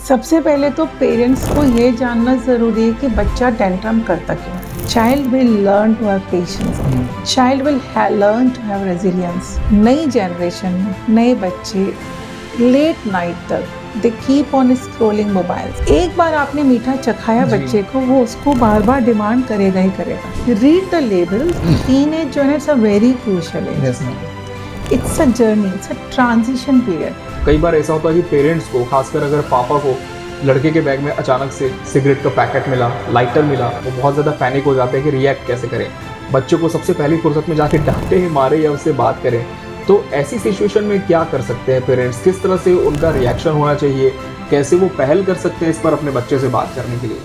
सबसे पहले तो पेरेंट्स को ये जानना ज़रूरी है कि बच्चा टेंट्रम करता क्यों है। Child will learn to have patience, child will learn to have resilience. नई जनरेशन में नए बच्चे लेट नाइट तक they keep on scrolling mobile. एक बार आपने मीठा चखाया बच्चे को, वो उसको बार बार डिमांड करेगा ही करेगा। Read the label. टीनेज जो है it's a very crucial age, it's a journey, it's a transition period. कई बार ऐसा होता है कि पेरेंट्स को, खासकर अगर पापा को लड़के के बैग में अचानक से सिगरेट का पैकेट मिला, लाइटर मिला, वो बहुत ज़्यादा पैनिक हो जाते हैं कि रिएक्ट कैसे करें। बच्चे को सबसे पहली फुर्सत में जाके डांटे, मारे या उससे बात करें। तो ऐसी सिचुएशन में क्या कर सकते हैं पेरेंट्स? किस तरह से उनका रिएक्शन होना चाहिए? कैसे वो पहल कर सकते हैं इस पर अपने बच्चे से बात करने के लिए?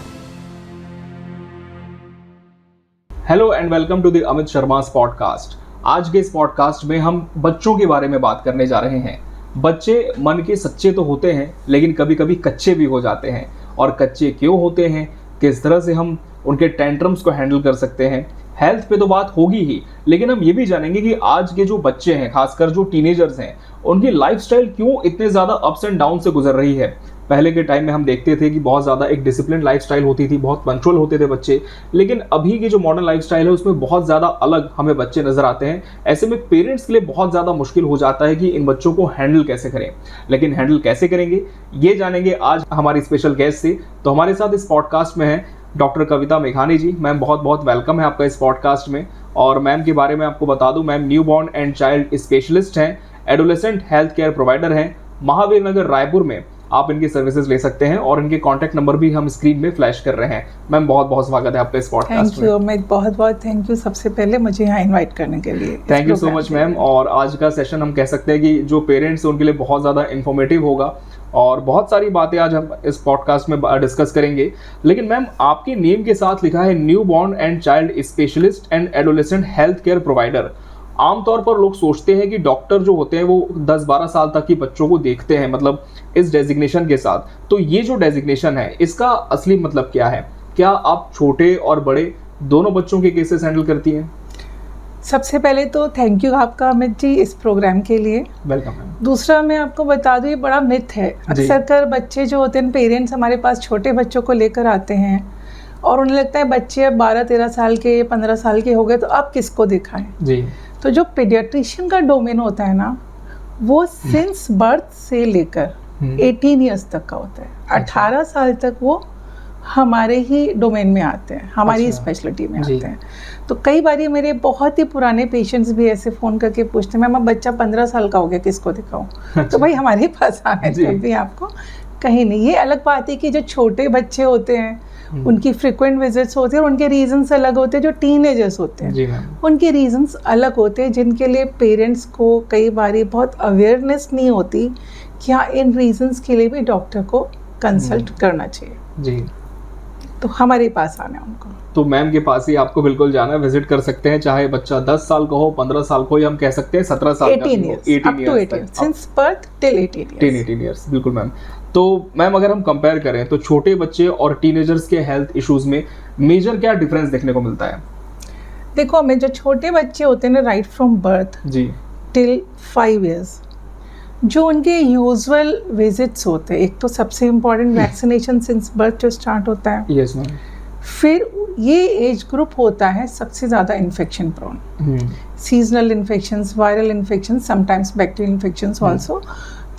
Hello and welcome to the Amit Sharma's podcast. आज के इस पॉडकास्ट में हम बच्चों के बारे में बात करने जा रहे हैं। बच्चे मन के सच्चे तो होते हैं, लेकिन कभी कभी कच्चे भी हो जाते हैं। और कच्चे क्यों होते हैं, किस तरह से हम उनके टेंट्रम्स को हैंडल कर सकते हैं, हेल्थ पे तो बात होगी ही, लेकिन हम ये भी जानेंगे कि आज के जो बच्चे हैं, खासकर जो टीनेजर्स हैं, उनकी लाइफस्टाइल क्यों इतने ज़्यादा अप्स एंड डाउन से गुजर रही है। पहले के टाइम में हम देखते थे कि बहुत ज़्यादा एक डिसिप्लिन लाइफस्टाइल होती थी, बहुत पंक्चुअल होते थे बच्चे, लेकिन अभी की जो मॉडर्न लाइफस्टाइल है उसमें बहुत ज़्यादा अलग हमें बच्चे नज़र आते हैं। ऐसे में पेरेंट्स के लिए बहुत ज़्यादा मुश्किल हो जाता है कि इन बच्चों को हैंडल कैसे करें। लेकिन हैंडल कैसे करेंगे ये जानेंगे आज हमारी स्पेशल गेस्ट से। तो हमारे साथ इस पॉडकास्ट में है डॉक्टर कविता मेघानी जी। मैम, बहुत बहुत वेलकम है आपका इस पॉडकास्ट में। और मैम के बारे में आपको बता दूं, ma'am new born and child specialist हैं, एडोलेसेंट हेल्थ केयर प्रोवाइडर हैं। महावीर नगर रायपुर में आप इनकी सर्विसेज ले सकते हैं और इनके कॉन्टैक्ट नंबर भी हम स्क्रीन में फ्लैश कर रहे हैं। मैम, बहुत बहुत स्वागत है आपका इस पॉडकास्ट में। थैंक यू, मैं बहुत बहुत थैंक यू सबसे पहले मुझे यहाँ इनवाइट करने के लिए। Thank you so much ma'am. और आज का सेशन हम कह सकते हैं कि जो पेरेंट्स हैं उनके लिए बहुत ज़्यादा इन्फॉर्मेटिव होगा और बहुत सारी बातें आज हम इस पॉडकास्ट में डिस्कस करेंगे। लेकिन मैम, आपके नेम के साथ लिखा है new born and child specialist and adolescent health care provider. आमतौर पर लोग सोचते हैं कि डॉक्टर जो होते हैं वो 10-12 साल तक की बच्चों को देखते हैं, मतलब इस डेजिग्नेशन के साथ। तो ये जो डेजिग्नेशन है इसका असली मतलब क्या है? क्या आप छोटे और बड़े दोनों बच्चों के केसेस हैंडल करती हैं? सबसे पहले तो थैंक यू आपका अमित जी इस प्रोग्राम के लिए। Welcome ma'am. दूसरा, मैं आपको बता दूं, ये बड़ा मिथ है। अक्सर कर बच्चे जो होते हैं, पेरेंट्स हमारे पास छोटे बच्चों को लेकर आते हैं और उन्हें लगता है बच्चे अब 12-13 साल के, 15 साल के हो गए तो अब किसको दिखाएं जी। तो जो पीडियाट्रिशियन का डोमेन होता है ना, वो सिंस बर्थ से लेकर 18 ईयर्स तक का होता है। 18 साल तक वो हमारे ही डोमेन में आते हैं, हमारी स्पेशलिटी में आते हैं। तो कई बार मेरे बहुत ही पुराने पेशेंट्स भी ऐसे फ़ोन करके पूछते हैं, मैम बच्चा 15 साल का हो गया, किसको दिखाऊं? तो भाई हमारे पास आना है भी आपको कहीं नहीं। ये अलग बात है कि जो छोटे बच्चे होते हैं उनकी फ्रिक्वेंट विजिट्स होती है और उनके रीजंस अलग होते हैं। जो टीनेजर्स होते हैं उनके रीजंस अलग होते हैं, जिनके लिए पेरेंट्स को कई बार बहुत अवेयरनेस नहीं होती कि हाँ, इन रीजंस के लिए भी डॉक्टर को कंसल्ट करना चाहिए जी। तो हमारे पास आना है उनको। तो मैम के पास ही आपको बिल्कुल जाना है, विजिट कर सकते हैं, चाहे बच्चा 10 साल का हो, 15 साल का हो, या हम कह सकते हैं 17 साल का, 18 सिंस बर्थ टिल 18 ईयर्स। बिल्कुल मैम। तो मैम, अगर हम कंपेयर करें तो छोटे बच्चे और टीनेजर्स के हेल्थ इश्यूज में मेजर क्या डिफरेंस देखने को मिलता है? देखो, हमें जो छोटे बच्चे होते हैं ना, राइट फ्रॉम बर्थ जी टिल 5 ईयर्स, जो उनके यूजुअल विजिट्स होते हैं, एक तो सबसे इम्पोर्टेंट वैक्सीनेशन सिंस बर्थ जो स्टार्ट होता है। Yes ma'am. फिर ये एज ग्रुप होता है सबसे ज़्यादा infection prone, seasonal infections, viral infections, sometimes bacterial infections also.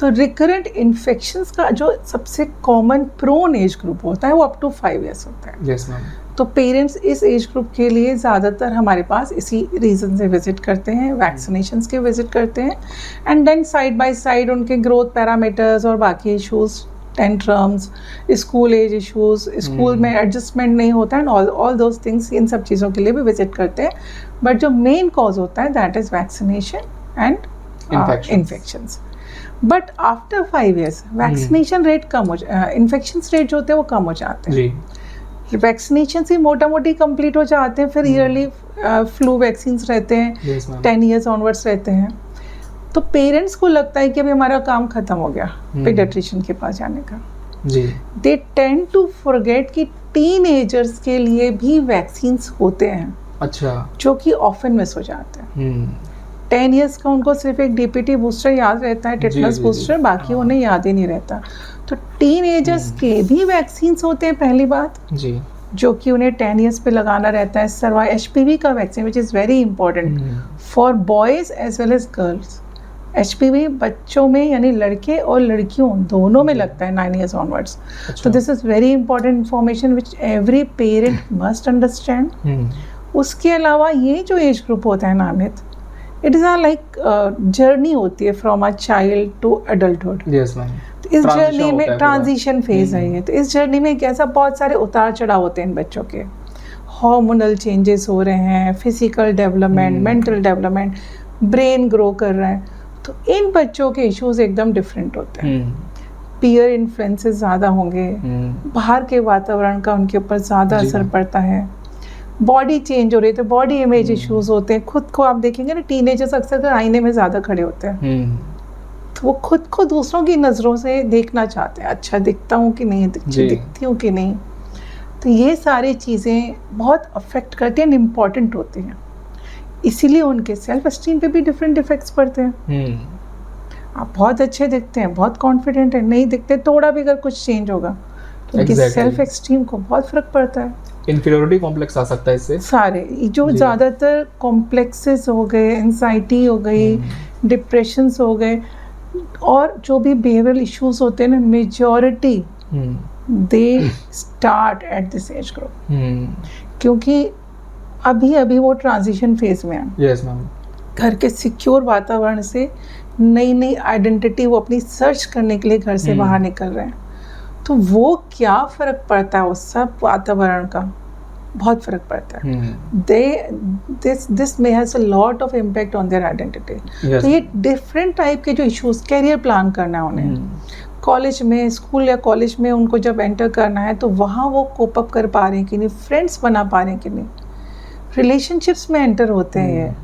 तो रिकरेंट इन्फेक्शंस का जो सबसे कॉमन प्रोन एज ग्रुप होता है वो अप टू 5 ईयर्स होता है। Yes ma'am. तो पेरेंट्स इस एज ग्रुप के लिए ज़्यादातर हमारे पास इसी रीज़न से विजिट करते हैं, वैक्सीनेशंस के विजिट करते हैं। And then side by side उनके ग्रोथ पैरामीटर्स और बाकी issues, tantrums, school age issues, school में एडजस्टमेंट नहीं होता है, ऑल दोज थिंग्स, इन सब चीज़ों के लिए भी विजिट करते हैं। बट जो मेन कॉज होता है that is vaccination and infections. But after 5 years vaccination rate कम हो इन्फेक्शन रेट जो होते हैं वो कम हो जाते हैं। वैक्सीनेशन ही मोटा मोटी कंप्लीट हो जाते हैं। फिर ईयरली फ्लू वैक्सीन रहते हैं, 10 ईयर्स ऑनवर्ड्स रहते हैं। तो पेरेंट्स को लगता है कि अभी हमारा काम खत्म हो गया पीडियाट्रिशियन के पास जाने का जी। दे टेंड टू फॉरगेट कि टीनेजर्स के लिए भी वैक्सीन्स होते हैं, अच्छा, जो कि ऑफन मिस हो जाते हैं। 10 ईयर्स का उनको सिर्फ एक DPT बूस्टर याद रहता है, टेटनस बूस्टर, बाकी उन्हें याद ही नहीं रहता। तो टीन एजर्स के भी वैक्सीन होते हैं पहली बात जी, जो कि उन्हें 10 ईयर्स पे लगाना रहता है। HPV का vaccine which is very important for boys as well as girls. HPV बच्चों में यानी लड़के और लड़कियों दोनों में लगता है 9 ईयर्स ऑनवर्ड्स। तो this is very important information which every parent must understand. उसके अलावा ये जो एज ग्रुप होता है ना Amit, it is like journey होती है from a child to adulthood. Yes ma'am. इस जर्नी में ट्रांजिशन फेज है ये। तो इस जर्नी में कैसा बहुत सारे उतार चढ़ाव होते हैं इन बच्चों के। हार्मोनल चेंजेस हो रहे हैं, physical development, mental development, brain grow कर रहा है। तो इन बच्चों के इश्यूज एकदम डिफरेंट होते हैं। पीयर इन्फ्लुएंसेस ज़्यादा होंगे, बाहर के वातावरण का उनके ऊपर ज़्यादा असर पड़ता है, बॉडी चेंज हो रही है तो बॉडी इमेज इश्यूज होते हैं। खुद को आप देखेंगे ना, टीनेजर्स अक्सर आईने में ज़्यादा खड़े होते हैं, तो वो खुद को दूसरों की नज़रों से देखना चाहते हैं, अच्छा दिखता हूँ कि नहीं, अच्छी दिखती हूँ कि नहीं। तो ये सारी चीज़ें बहुत अफेक्ट करती हैं, इम्पॉर्टेंट होती हैं। इसीलिए उनके सेल्फ एस्टीम पे भी डिफरेंट इफेक्ट्स पड़ते हैं। आप बहुत अच्छे दिखते हैं, बहुत कॉन्फिडेंट है, नहीं दिखते, थोड़ा भी अगर कुछ चेंज होगा तो उनकी सेल्फ एस्टीम को बहुत फर्क पड़ता है। इन्फीरियरिटी कॉम्प्लेक्स आ सकता है इससे। सारे जो ज़्यादातर कॉम्प्लेक्सेस हो गए, एंजाइटी हो गई, डिप्रेशंस हो गए, और जो भी बिहेवियरल इश्यूज होते हैं ना, majority they start at this age group, क्योंकि अभी अभी वो ट्रांजिशन फेज में है। Yes ma'am. घर के सिक्योर वातावरण से नई नई आइडेंटिटी वो अपनी सर्च करने के लिए घर से बाहर निकल रहे हैं। तो वो क्या फ़र्क पड़ता है उस सब वातावरण का, बहुत फ़र्क पड़ता है। This may has a lot of impact on their identity. तो ये डिफरेंट टाइप के जो इश्यूज, कैरियर प्लान करना है उन्हें, कॉलेज में, स्कूल या कॉलेज में उनको जब एंटर करना है तो वहाँ वो कोप अप कर पा रहे हैं कि नहीं, फ्रेंड्स बना पा रहे हैं कि नहीं, रिलेशनशिप्स में एंटर होते हैं।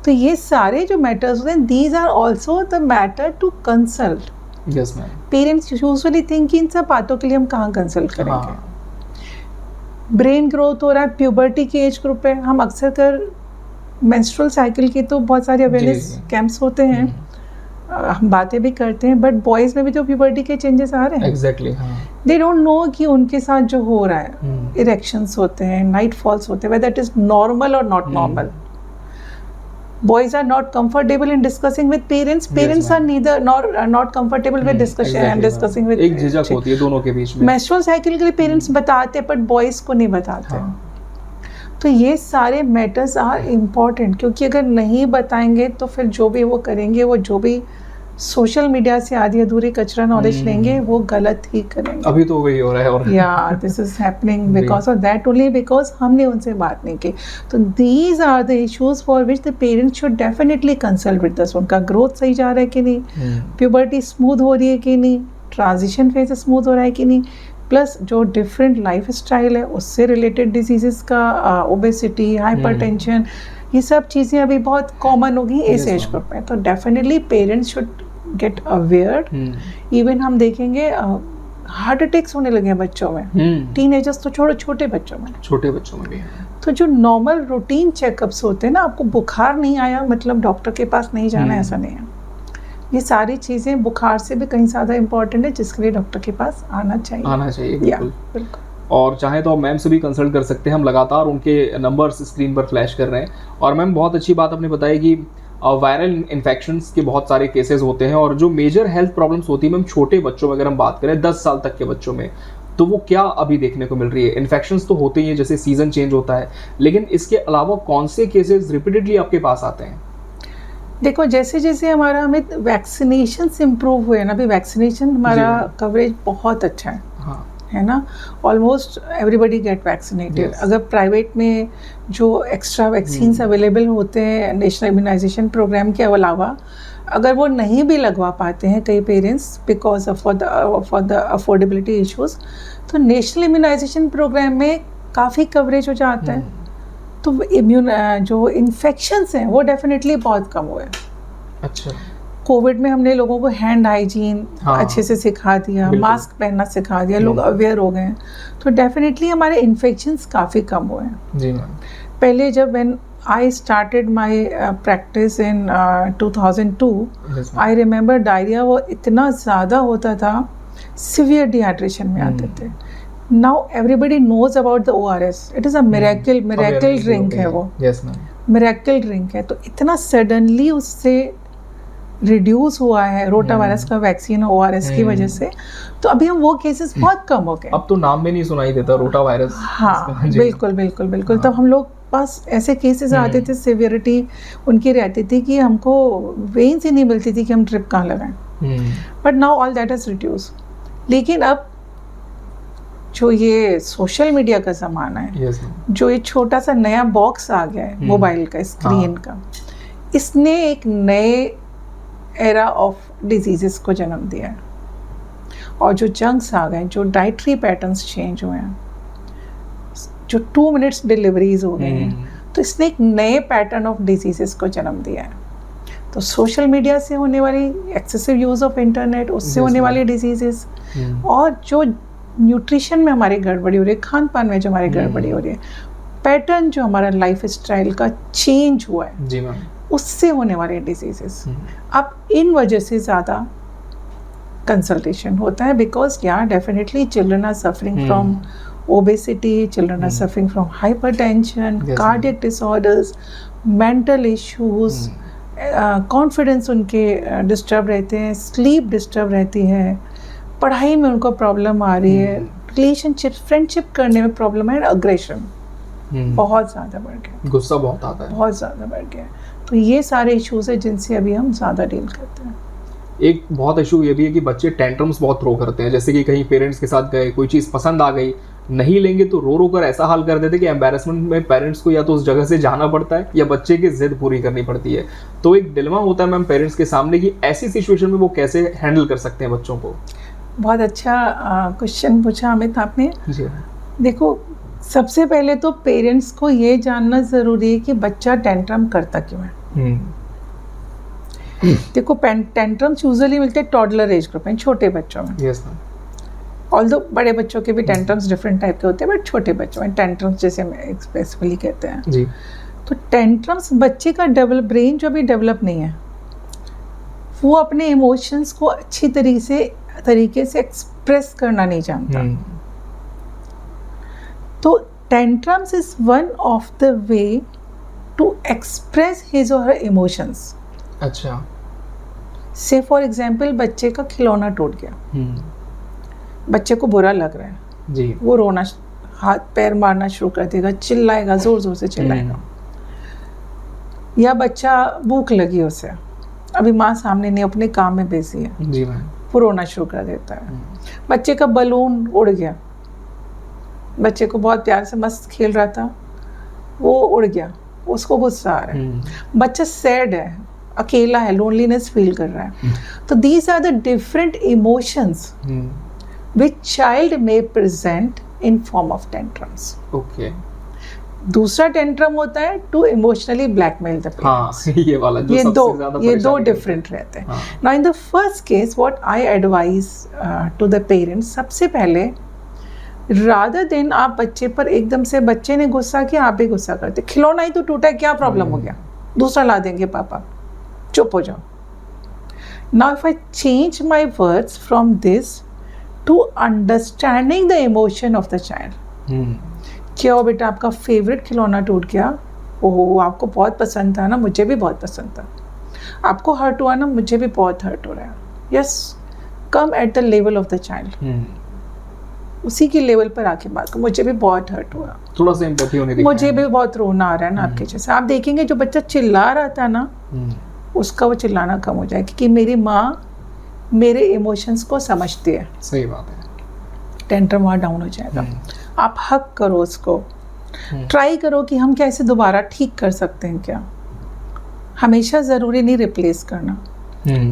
तो ये सारे जो मैटर्स होते हैं, these are also the matter to consult. Yes ma'am. Parents usually think कि इन सब बातों के लिए हम कहाँ कंसल्ट करेंगे। ब्रेन ग्रोथ हो रहा है, प्यूबर्टी की एज ग्रुप है, हम अक्सर कर मेंस्ट्रुअल साइकिल की तो बहुत सारे अवेयरनेस कैंप्स होते हैं, हम बातें भी करते हैं, बट बॉयज़ में भी तो प्यूबर्टी के चेंजेस आ रहे हैं। एग्जैक्टली। दे डोंट नो कि उनके साथ जो हो रहा है, इरेक्शंस होते हैं, नाइट फॉल्स होते हैं, वेदर इट इज नॉर्मल और not normal. Boys are not comfortable in discussing with parents. Parents are neither not comfortable with discussion and discussing with. एक झिझक होती है दोनों के बीच में। Menstrual cycle के लिए parents बताते हैं, but boys को नहीं बताते। तो ये सारे matters are important, क्योंकि अगर नहीं बताएंगे तो फिर जो भी वो करेंगे, वो जो भी सोशल मीडिया से आधी अधूरी कचरा नॉलेज लेंगे, वो गलत ही करेंगे। अभी तो वही हो रहा है। और this is happening because of that only, because हमने उनसे बात नहीं की। तो these are the issues for which the parents should definitely consult with us. उनका ग्रोथ सही जा रहा है कि नहीं, प्यूबर्टी स्मूथ हो रही है कि नहीं, ट्रांजिशन फेज स्मूथ हो रहा है कि नहीं, प्लस जो डिफरेंट लाइफ स्टाइल है उससे रिलेटेड डिजीजेस का, ओबेसिटी, हाइपरटेंशन, ये सब चीज़ें अभी बहुत कॉमन होगी इस एज ग्रुप में। तो definitely parents should get aware. Even हम देखेंगे हार्ट अटैक्स होने लगे हैं बच्चों में, टीनेजर्स तो छोड़ो, छोटे बच्चों में भी। तो जो नॉर्मल रूटीन चेकअप्स होते हैं ना, आपको बुखार नहीं आया मतलब डॉक्टर के पास नहीं जाना, ऐसा नहीं है। ये सारी चीज़ें बुखार से भी कहीं ज़्यादा इम्पोर्टेंट है, जिसके लिए डॉक्टर के पास आना चाहिए। बिल्कुल। और चाहे तो आप मैम से भी कंसल्ट कर सकते हैं, हम लगातार उनके नंबर्स स्क्रीन पर फ्लैश कर रहे हैं। और मैम बहुत अच्छी बात आपने बताई कि वायरल इन्फेक्शंस के बहुत सारे केसेस होते हैं, और जो मेजर हेल्थ प्रॉब्लम्स होती है मैम छोटे बच्चों में, अगर हम बात करें 10 साल तक के बच्चों में, तो वो क्या अभी देखने को मिल रही है? इन्फेक्शंस तो होते ही हैं, जैसे सीजन चेंज होता है, लेकिन इसके अलावा कौन से केसेस रिपीटेडली आपके पास आते हैं? देखो, जैसे जैसे हमारा हमें वैक्सीनेशन इम्प्रूव हुए ना, अभी वैक्सीनेशन हमारा कवरेज बहुत अच्छा है, है ना, ऑलमोस्ट एवरीबडी गेट वैक्सीनेटेड। अगर प्राइवेट में जो एक्स्ट्रा वैक्सीन्स अवेलेबल होते हैं नेशनल इम्यूनाइजेशन प्रोग्राम के अलावा, अगर वो नहीं भी लगवा पाते हैं कई parents because of for the affordability issues, तो नेशनल इम्यूनाइजेशन प्रोग्राम में काफ़ी कवरेज हो जाता है। तो जो इन्फेक्शंस हैं वो डेफिनेटली बहुत कम हुए। अच्छा। कोविड में हमने लोगों को हैंड हाइजीन अच्छे से सिखा दिया, मास्क पहनना सिखा दिया, लोग अवेयर हो गए हैं, तो डेफिनेटली हमारे इन्फेक्शंस काफ़ी कम हुए हैं। जी मैम। पहले जब when I started my practice in 2002. Yes, ma'am. I remember diarrhoea वो इतना ज़्यादा होता था, सिवियर डिहाइड्रेशन में आते थे. Now everybody knows about the ORS. It is a miracle Awareness drink हो है गई वो. Yes, ma'am. मिरेकल ड्रिंक है. तो इतना सडनली उससे रिड्यूस हुआ है रोटा वायरस का वैक्सीन ORS की वजह से. तो अभी हम वो केसेस बहुत कम हो गए. अब तो नाम में नहीं सुनाई देता रोटा वायरस. हाँ बिल्कुल. तब हम लोग पास ऐसे केसेस आते थे, सिवियरिटी उनकी रहती थी कि हमको वेन्स ही नहीं मिलती थी कि हम ड्रिप कहाँ लगाएं. But now all that is reduce. लेकिन अब जो ये सोशल मीडिया का ज़माना है, Yes, जो ये छोटा सा नया बॉक्स आ गया है मोबाइल का, स्क्रीन का, इसने एक नए एरा ऑफ डिजीज़ेस को जन्म दिया है. और जो जंक्स आ गए, जो डाइटरी पैटर्न्स चेंज हुए हैं, जो 2 मिनट्स डिलीवरीज हो गई हैं, तो इसने एक नए पैटर्न ऑफ डिजीज़ेस को जन्म दिया है. तो सोशल मीडिया से होने वाली एक्सेसिव यूज़ ऑफ इंटरनेट, उससे होने वाली डिजीज़ेस, और जो न्यूट्रिशन में हमारी गड़बड़ी हो रही है, खान पान में जो हमारी गड़बड़ी हो रही है, पैटर्न जो हमारा लाइफ स्टाइल का चेंज हुआ है, जी मैम, उससे होने वाले डिजीजेस. अब इन वजह से ज़्यादा कंसल्टेशन होता है. Because definitely children are suffering from obesity, children are suffering from hypertension, cardiac disorders, mental issues, confidence उनके डिस्टर्ब रहते हैं, स्लीप डिस्टर्ब रहती है, पढ़ाई में उनको प्रॉब्लम आ रही है, रिलेशनशिप फ्रेंडशिप करने में प्रॉब्लम है, अग्रेशन बहुत ज़्यादा बढ़ गया, गुस्सा बहुत आता है, बहुत ज़्यादा बढ़ गया. तो ये सारे इश्यूज है जिनसे अभी हम ज़्यादा डील करते हैं. एक बहुत इशू ये भी है कि बच्चे टेंट्रम्स बहुत थ्रो करते हैं. जैसे कि कहीं पेरेंट्स के साथ गए, कोई चीज़ पसंद आ गई, नहीं लेंगे तो रो रो कर ऐसा हाल कर देते कि एम्बैरेसमेंट में पेरेंट्स को या तो उस जगह से जाना पड़ता है या बच्चे की जिद पूरी करनी पड़ती है. तो एक डिलेमा होता है मैम पेरेंट्स के सामने कि ऐसी सिचुएशन में वो कैसे हैंडल कर सकते हैं बच्चों को. बहुत अच्छा क्वेश्चन पूछा अमित आपने. जी. देखो, सबसे पहले तो पेरेंट्स को ये जानना ज़रूरी है कि बच्चा टेंट्रम करता क्यों है. देखो, टेंट्रम्स यूजुअली मिलते हैं टॉडलर एज ग्रुप में, छोटे बच्चों में. Yes ma'am. ऑल्दो बड़े बच्चों के भी टेंट्रम्स डिफरेंट टाइप के होते हैं, बट छोटे बच्चों में टेंट्रम्स जैसे हम स्पेसिफिकली कहते हैं जी. तो टेंट्रम्स बच्चे का ब्रेन जो अभी डेवलप नहीं है, वो अपने इमोशंस को अच्छी तरीके से एक्सप्रेस करना नहीं जानता. तो tantrums is one of the way to express his और हर इमोशंस. अच्छा. से फॉर एग्जाम्पल, बच्चे का खिलौना टूट गया, बच्चे को बुरा लग रहा है जी. वो रोना, हाथ पैर मारना शुरू कर देगा, चिल्लाएगा, जोर जोर से चिल्लाएगा. या बच्चा भूख लगी उसे, अभी माँ सामने नहीं, अपने काम में बिजी है, जी मैम, वो रोना शुरू कर देता है. बच्चे का बलून उड़ गया, बच्चे को बहुत प्यार से मस्त खेल रहा था, वो उड़ गया, उसको गुस्सा आ रहा है. बच्चा सैड है, अकेला है, लोनलीनेस फील कर रहा है. तो these are the different emotions which child may present in form of tantrums. Okay. दूसरा टेंट्रम होता है to emotionally blackmail the parents. ये वाला जो ये सबसे ज्यादा दो परेशानी डिफरेंट रहते हैं. Now in the first case what I advise to the parents, सबसे पहले रादर देन आप बच्चे पर एकदम से, बच्चे ने गुस्सा किया आप भी गुस्सा करते, खिलौना ही तो टूटा है, क्या प्रॉब्लम हो गया, दूसरा ला देंगे पापा, चुप हो जाओ. Now if I change my words from this to understanding the emotion of the child. क्या हो बेटा, आपका फेवरेट खिलौना टूट गया, ओहो आपको बहुत पसंद था ना, मुझे भी बहुत पसंद था, आपको हर्ट हुआ ना, मुझे भी बहुत हर्ट हो रहा है. Yes, come at the level of the child, उसी के लेवल पर आके बात करो, मुझे भी बहुत हर्ट हुआ, थोड़ा सा एम्पैथी होने दिखाएं, मुझे भी बहुत रोना आ रहा है ना आपके जैसे. आप देखेंगे जो बच्चा चिल्ला रहा था ना, उसका वो चिल्लाना कम हो जाए, क्योंकि मेरी माँ मेरे इमोशंस को समझती है. सही बात है. टेंट्रम वहाँ डाउन हो जाएगा. आप हक करो उसको, ट्राई करो कि हम कैसे दोबारा ठीक कर सकते हैं. क्या हमेशा ज़रूरी नहीं रिप्लेस करना,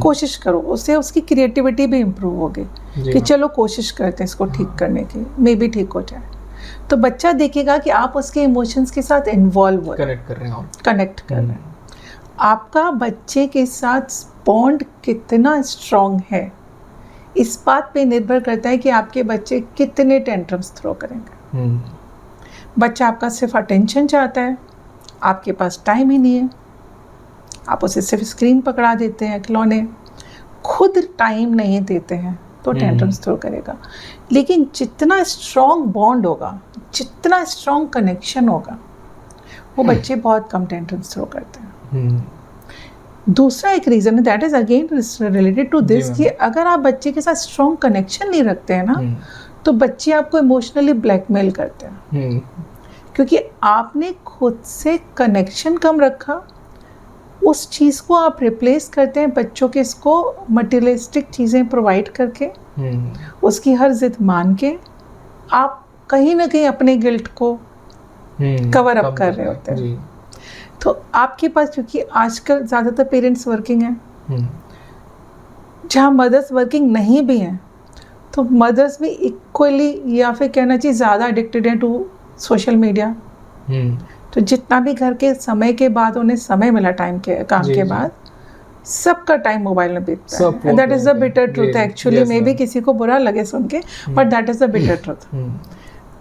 कोशिश करो, उससे उसकी क्रिएटिविटी भी इम्प्रूव होगी कि चलो कोशिश करते हैं इसको ठीक करने की, मे बी ठीक हो जाए. तो बच्चा देखेगा कि आप उसके इमोशंस के साथ इन्वॉल्व हो, कनेक्ट कर रहे हैं, कनेक्ट कर रहे हैं. आपका बच्चे के साथ बॉन्ड कितना स्ट्रॉन्ग है, इस बात पे निर्भर करता है कि आपके बच्चे कितने टेंट्रम्स थ्रो करेंगे. बच्चा आपका सिर्फ अटेंशन चाहता है, आपके पास टाइम ही नहीं है, आप उसे सिर्फ स्क्रीन पकड़ा देते हैं, खिलौने, खुद टाइम नहीं देते हैं तो टेंट्रम्स थ्रो करेगा। लेकिन जितना स्ट्रॉन्ग बॉन्ड होगा, जितना स्ट्रॉन्ग कनेक्शन होगा, वो बच्चे बहुत कम टेंट्रम्स थ्रो करते हैं। दूसरा एक रीज़न है, that is again related to this, कि अगर आप बच्चे के साथ स्ट्रॉन्ग कनेक्शन नहीं रखते हैं ना, तो बच्चे आपको इमोशनली ब्लैकमेल करते हैं, क्योंकि आपने खुद से कनेक्शन कम रखा। उस चीज़ को आप रिप्लेस करते हैं बच्चों के इसको मटेरियलिस्टिक चीज़ें प्रोवाइड करके, उसकी हर जिद मान के आप कहीं ना कहीं अपने गिल्ट को कवर अप कर रहे होते हैं। तो आपके पास, क्योंकि आजकल ज़्यादातर पेरेंट्स वर्किंग हैं, जहाँ मदर्स वर्किंग नहीं भी हैं, तो मदर्स भी इक्वली या फिर कहना चाहिए ज़्यादा एडिक्टेड हैं टू सोशल मीडिया। तो जितना भी घर के समय के बाद उन्हें समय मिला टाइम के काम के बाद, सबका टाइम मोबाइल में बीतता है। That is the bitter truth actually. May be किसी को बुरा लगे सुन के, but that is the bitter truth.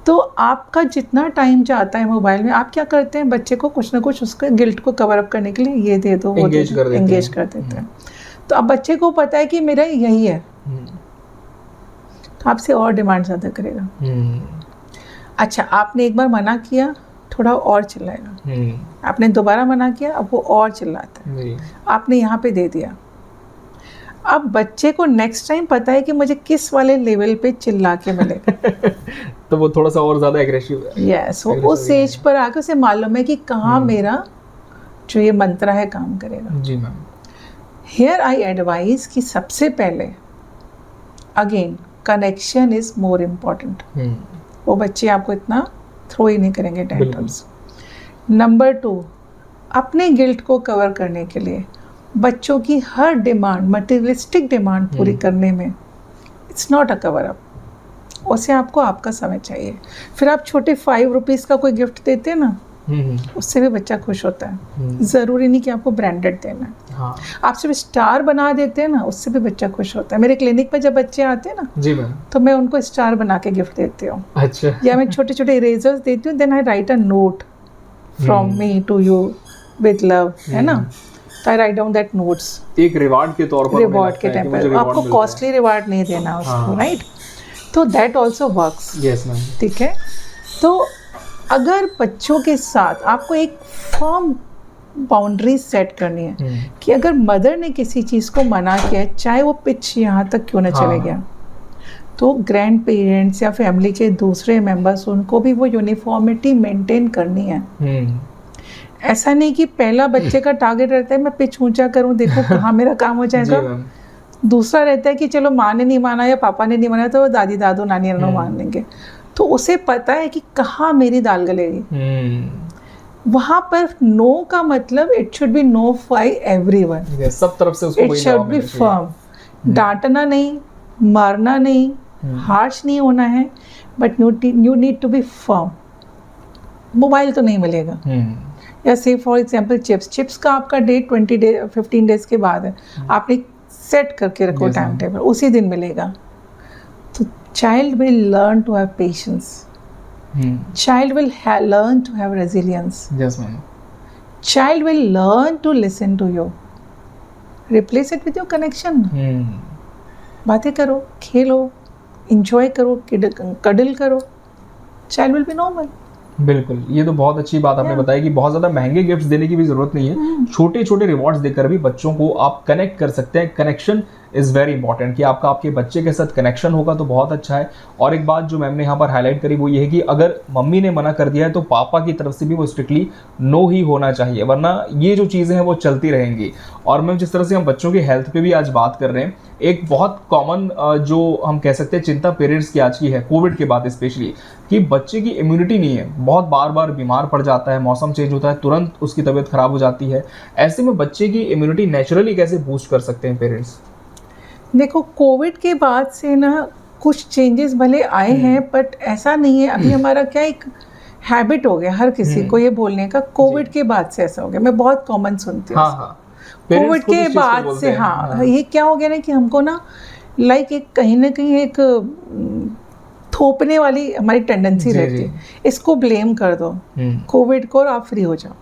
तो आपका जितना टाइम जाता है मोबाइल में, आप क्या करते हैं, बच्चे को कुछ ना कुछ उसके गिल्ट को कवर अप करने के लिए ये दे दो, वो एंगेज कर देते हैं। तो अब बच्चे को पता है कि मेरा यही है, तो आपसे और डिमांड ज़्यादा करेगा। अच्छा, आपने एक बार मना किया, थोड़ा और चिल्लाएगा, आपने दोबारा मना किया, अब वो और चिल्लाता है, आपने यहाँ पे दे दिया। अब बच्चे को नेक्स्ट टाइम पता है कि मुझे किस वाले लेवल पे चिल्ला के मिलेगा तो वो थोड़ा सा और ज्यादा एग्रेसिव है। यस, वो उस एज पर आकर उसे मालूम है कि कहाँ मेरा जो ये मंत्र है काम करेगा। जी मैम। हियर आई एडवाइज कि सबसे पहले again connection is more important. वो बच्चे आपको इतना थ्रो ही नहीं करेंगे टेंट्रम्स। नंबर 2, अपने गिल्ट को कवर करने के लिए बच्चों की हर डिमांड, मटेरियलिस्टिक डिमांड पूरी करने में it's not a cover up. उसे आपको आपका समय चाहिए। फिर आप छोटे 5 रुपीज़ का कोई गिफ्ट देते हैं ना, उससे भी बच्चा खुश होता है। ज़रूरी नहीं कि आपको ब्रांडेड देना है। हाँ। आप सिर्फ स्टार बना देते हैं ना, उससे भी बच्चा खुश होता है। मेरे क्लिनिक पर जब बच्चे आते हैं ना, जी मैम, तो मैं उनको स्टार बना के गिफ्ट देती हूँ। अच्छा। या मैं छोटे छोटे इरेजर्स देती हूँ, then I write a note from me to you with love, है ना। तो I write down that notes, एक रिवार्ड के तौर पर, रिवार्ड के टाइम पर। आपको कॉस्टली रिवार्ड नहीं देना उसको, राइट। तो that also works. Yes ma'am. ठीक है। तो अगर बच्चों के साथ आपको एक फर्म बाउंड्री सेट करनी है कि अगर मदर ने किसी चीज़ को मना किया है, चाहे वो पिच यहाँ तक क्यों ना चले गया, तो ग्रैंड पेरेंट्स या फैमिली के दूसरे मेंबर्स, उनको भी वो यूनिफॉर्मिटी मेंटेन करनी है। ऐसा नहीं कि पहला बच्चे का टारगेट रहता है मैं पिच ऊंचा करूँ, देखो कहाँ मेरा काम हो जाएगा। दूसरा रहता है कि चलो माँ ने नहीं माना या पापा ने नहीं माना, तो दादी दादू नानी नानू मान लेंगे। तो उसे पता है कि कहाँ मेरी दाल गलेगी। वहाँ पर नो का मतलब it should be no for everyone, सब तरफ से उसको, इट शुड बी फर्म। डांटना नहीं, मारना नहीं, हार्श नहीं होना है, but you need to be firm. Mobile तो नहीं मिलेगा। या से फॉर एग्जाम्पल चिप्स का आपका डेट 15 डेज के बाद है, आपने सेट करके रखो टाइम टेबल, उसी दिन मिलेगा। तो child will learn to have patience, child will learn to have resilience. Yes ma'am. Child will learn to listen to you. Replace it with your connection. बातें करो, खेलो, enjoy करो, cuddle करो, child will be normal. बिल्कुल, ये तो बहुत अच्छी बात आपने बताई कि बहुत ज़्यादा महंगे गिफ्ट्स देने की भी ज़रूरत नहीं है। छोटे छोटे रिवॉर्ड्स देकर भी बच्चों को आप कनेक्ट कर सकते हैं। कनेक्शन इज़ वेरी इंपॉर्टेंट, कि आपका आपके बच्चे के साथ कनेक्शन होगा तो बहुत अच्छा है। और एक बात जो मैम ने यहाँ पर हाईलाइट करी वो ये है कि अगर मम्मी ने मना कर दिया है तो पापा की तरफ से भी वो स्ट्रिक्टली नो ही होना चाहिए, वरना ये जो चीज़ें हैं वो चलती रहेंगी। और मैम जिस तरह से हम बच्चों की हेल्थ पे भी आज बात कर रहे हैं, एक बहुत कॉमन जो हम कह सकते हैं चिंता पेरेंट्स की आज की है, कोविड के बाद स्पेशली, कि बच्चे की इम्यूनिटी नहीं है, बहुत बार बार बीमार पड़ जाता है, मौसम चेंज होता है, तुरंत उसकी तबीयत खराब हो जाती है। ऐसे में बच्चे की इम्यूनिटी नेचुरली कैसे बूस्ट कर सकते हैं पेरेंट्स? देखो, कोविड के बाद से ना कुछ चेंजेस भले आए हैं, बट ऐसा नहीं है। अभी हमारा क्या एक हैबिट हो गया हर किसी को ये बोलने का, कोविड के बाद से ऐसा हो गया। मैं बहुत कॉमन सुनती हूँ कोविड के बाद से। हाँ, ये क्या हो गया ना कि हमको ना लाइक एक कहीं ना कहीं एक थोपने वाली हमारी टेंडेंसी रहती है। इसको ब्लेम कर दो कोविड को और आप फ्री हो जाओ।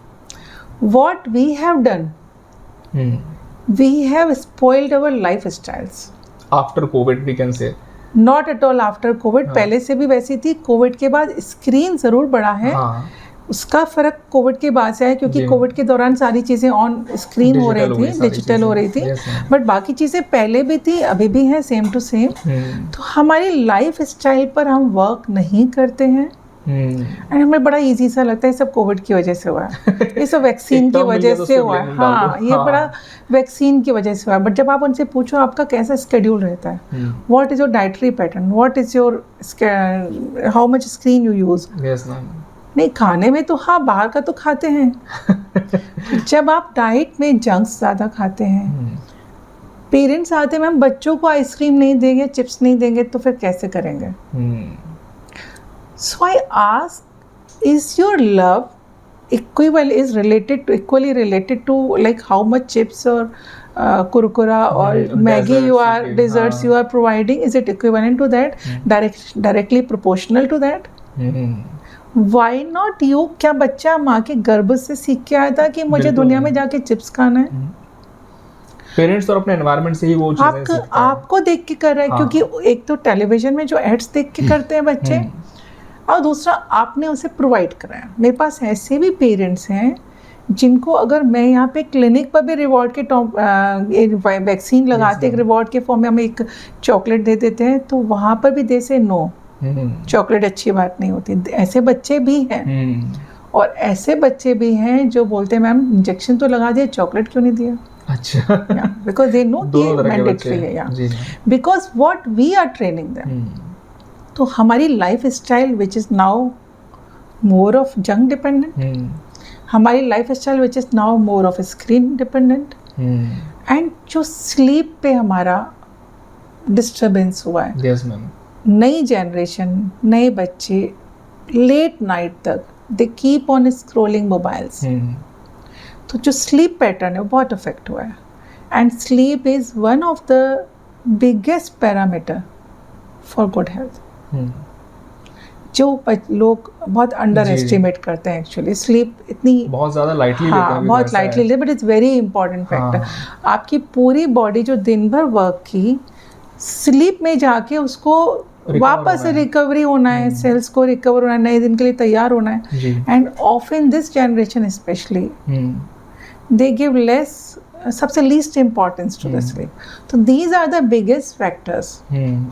what we have done, we have spoiled our lifestyles. After COVID we can say. Not at all after COVID. पहले से भी वैसी थी. कोविड के बाद स्क्रीन ज़रूर बढ़ा है. उसका फ़र्क कोविड के बाद से है, क्योंकि कोविड के दौरान सारी चीज़ें ऑन स्क्रीन हो रही थी, डिजिटल हो रही थी. बट बाकी चीज़ें पहले भी थी, अभी भी हैं, सेम टू सेम. तो हमारी लाइफ स्टाइल पर हम वर्क नहीं करते हैं. एंड हमें बड़ा इजी सा लगता है सब कोविड की वजह से हुआ है, ये सब वैक्सीन की वजह से हुआ है. हाँ, ये बड़ा वैक्सीन की वजह से हुआ है. बट जब आप उनसे पूछो आपका कैसा स्केड्यूल रहता है, what is your dietary pattern, what is your how much screen you use. नहीं, खाने में तो हाँ बाहर का तो खाते हैं. जब आप डाइट में जंक्स ज़्यादा खाते हैं, पेरेंट्स आते हैं मैम बच्चों को आइसक्रीम नहीं देंगे, चिप्स नहीं देंगे, तो फिर कैसे करेंगे. So I ask, is your love equally related to like how much chips or kurkura or Maggi you are, desserts you are providing? Is it equivalent to that? Directly proportional to that? Why not you? क्या बच्चा माँ के गर्भ से सीख के आया था कि मुझे दुनिया में जाके चिप्स खाना है? पेरेंट्स और अपने एनवायरनमेंट से ही वो चीजें सीखते हैं. आपको देख के कर रहा है, क्योंकि एक तो टेलीविजन में जो एड्स देख के करते हैं बच्चे, और दूसरा आपने उसे प्रोवाइड कराया. मेरे पास ऐसे भी पेरेंट्स हैं जिनको अगर मैं यहाँ पे क्लिनिक पर भी रिवॉर्ड के वैक्सीन लगाते, एक रिवॉर्ड के फॉर्म में हमें एक चॉकलेट दे देते हैं, तो वहाँ पर भी दे से नो, चॉकलेट अच्छी बात नहीं होती. ऐसे बच्चे भी हैं. और ऐसे बच्चे भी हैं जो बोलते हैं मैम इंजेक्शन तो लगा दिया, चॉकलेट क्यों नहीं दिया. अच्छा. बिकॉज दे नो कि मैंडेटरी है. Because what we are training them. तो हमारी life style which is now more of junk dependent, हमारी life style which is now more of screen dependent, and जो स्लीप पे हमारा डिस्टर्बेंस हुआ है. yes, नई जनरेशन, नए बच्चे लेट नाइट तक they keep on scrolling mobiles. तो जो स्लीप पैटर्न है वो बहुत अफेक्ट हुआ है. And sleep is one of the biggest parameter for good health. जो लोग बहुत अंडर एस्टिमेट करते हैं. एक्चुअली स्लीप इतनी बहुत ज़्यादा लाइटली लेते हैं. बहुत लाइटली लेते हैं, but it's very important factor. आपकी पूरी बॉडी जो दिन भर वर्क की, स्लीप में जाके उसको वापस रिकवरी होना है, सेल्स को रिकवर होना है, नए दिन के लिए तैयार होना है. And often this generation specially they give less, सबसे least importance to the sleep. तो these are the biggest factors.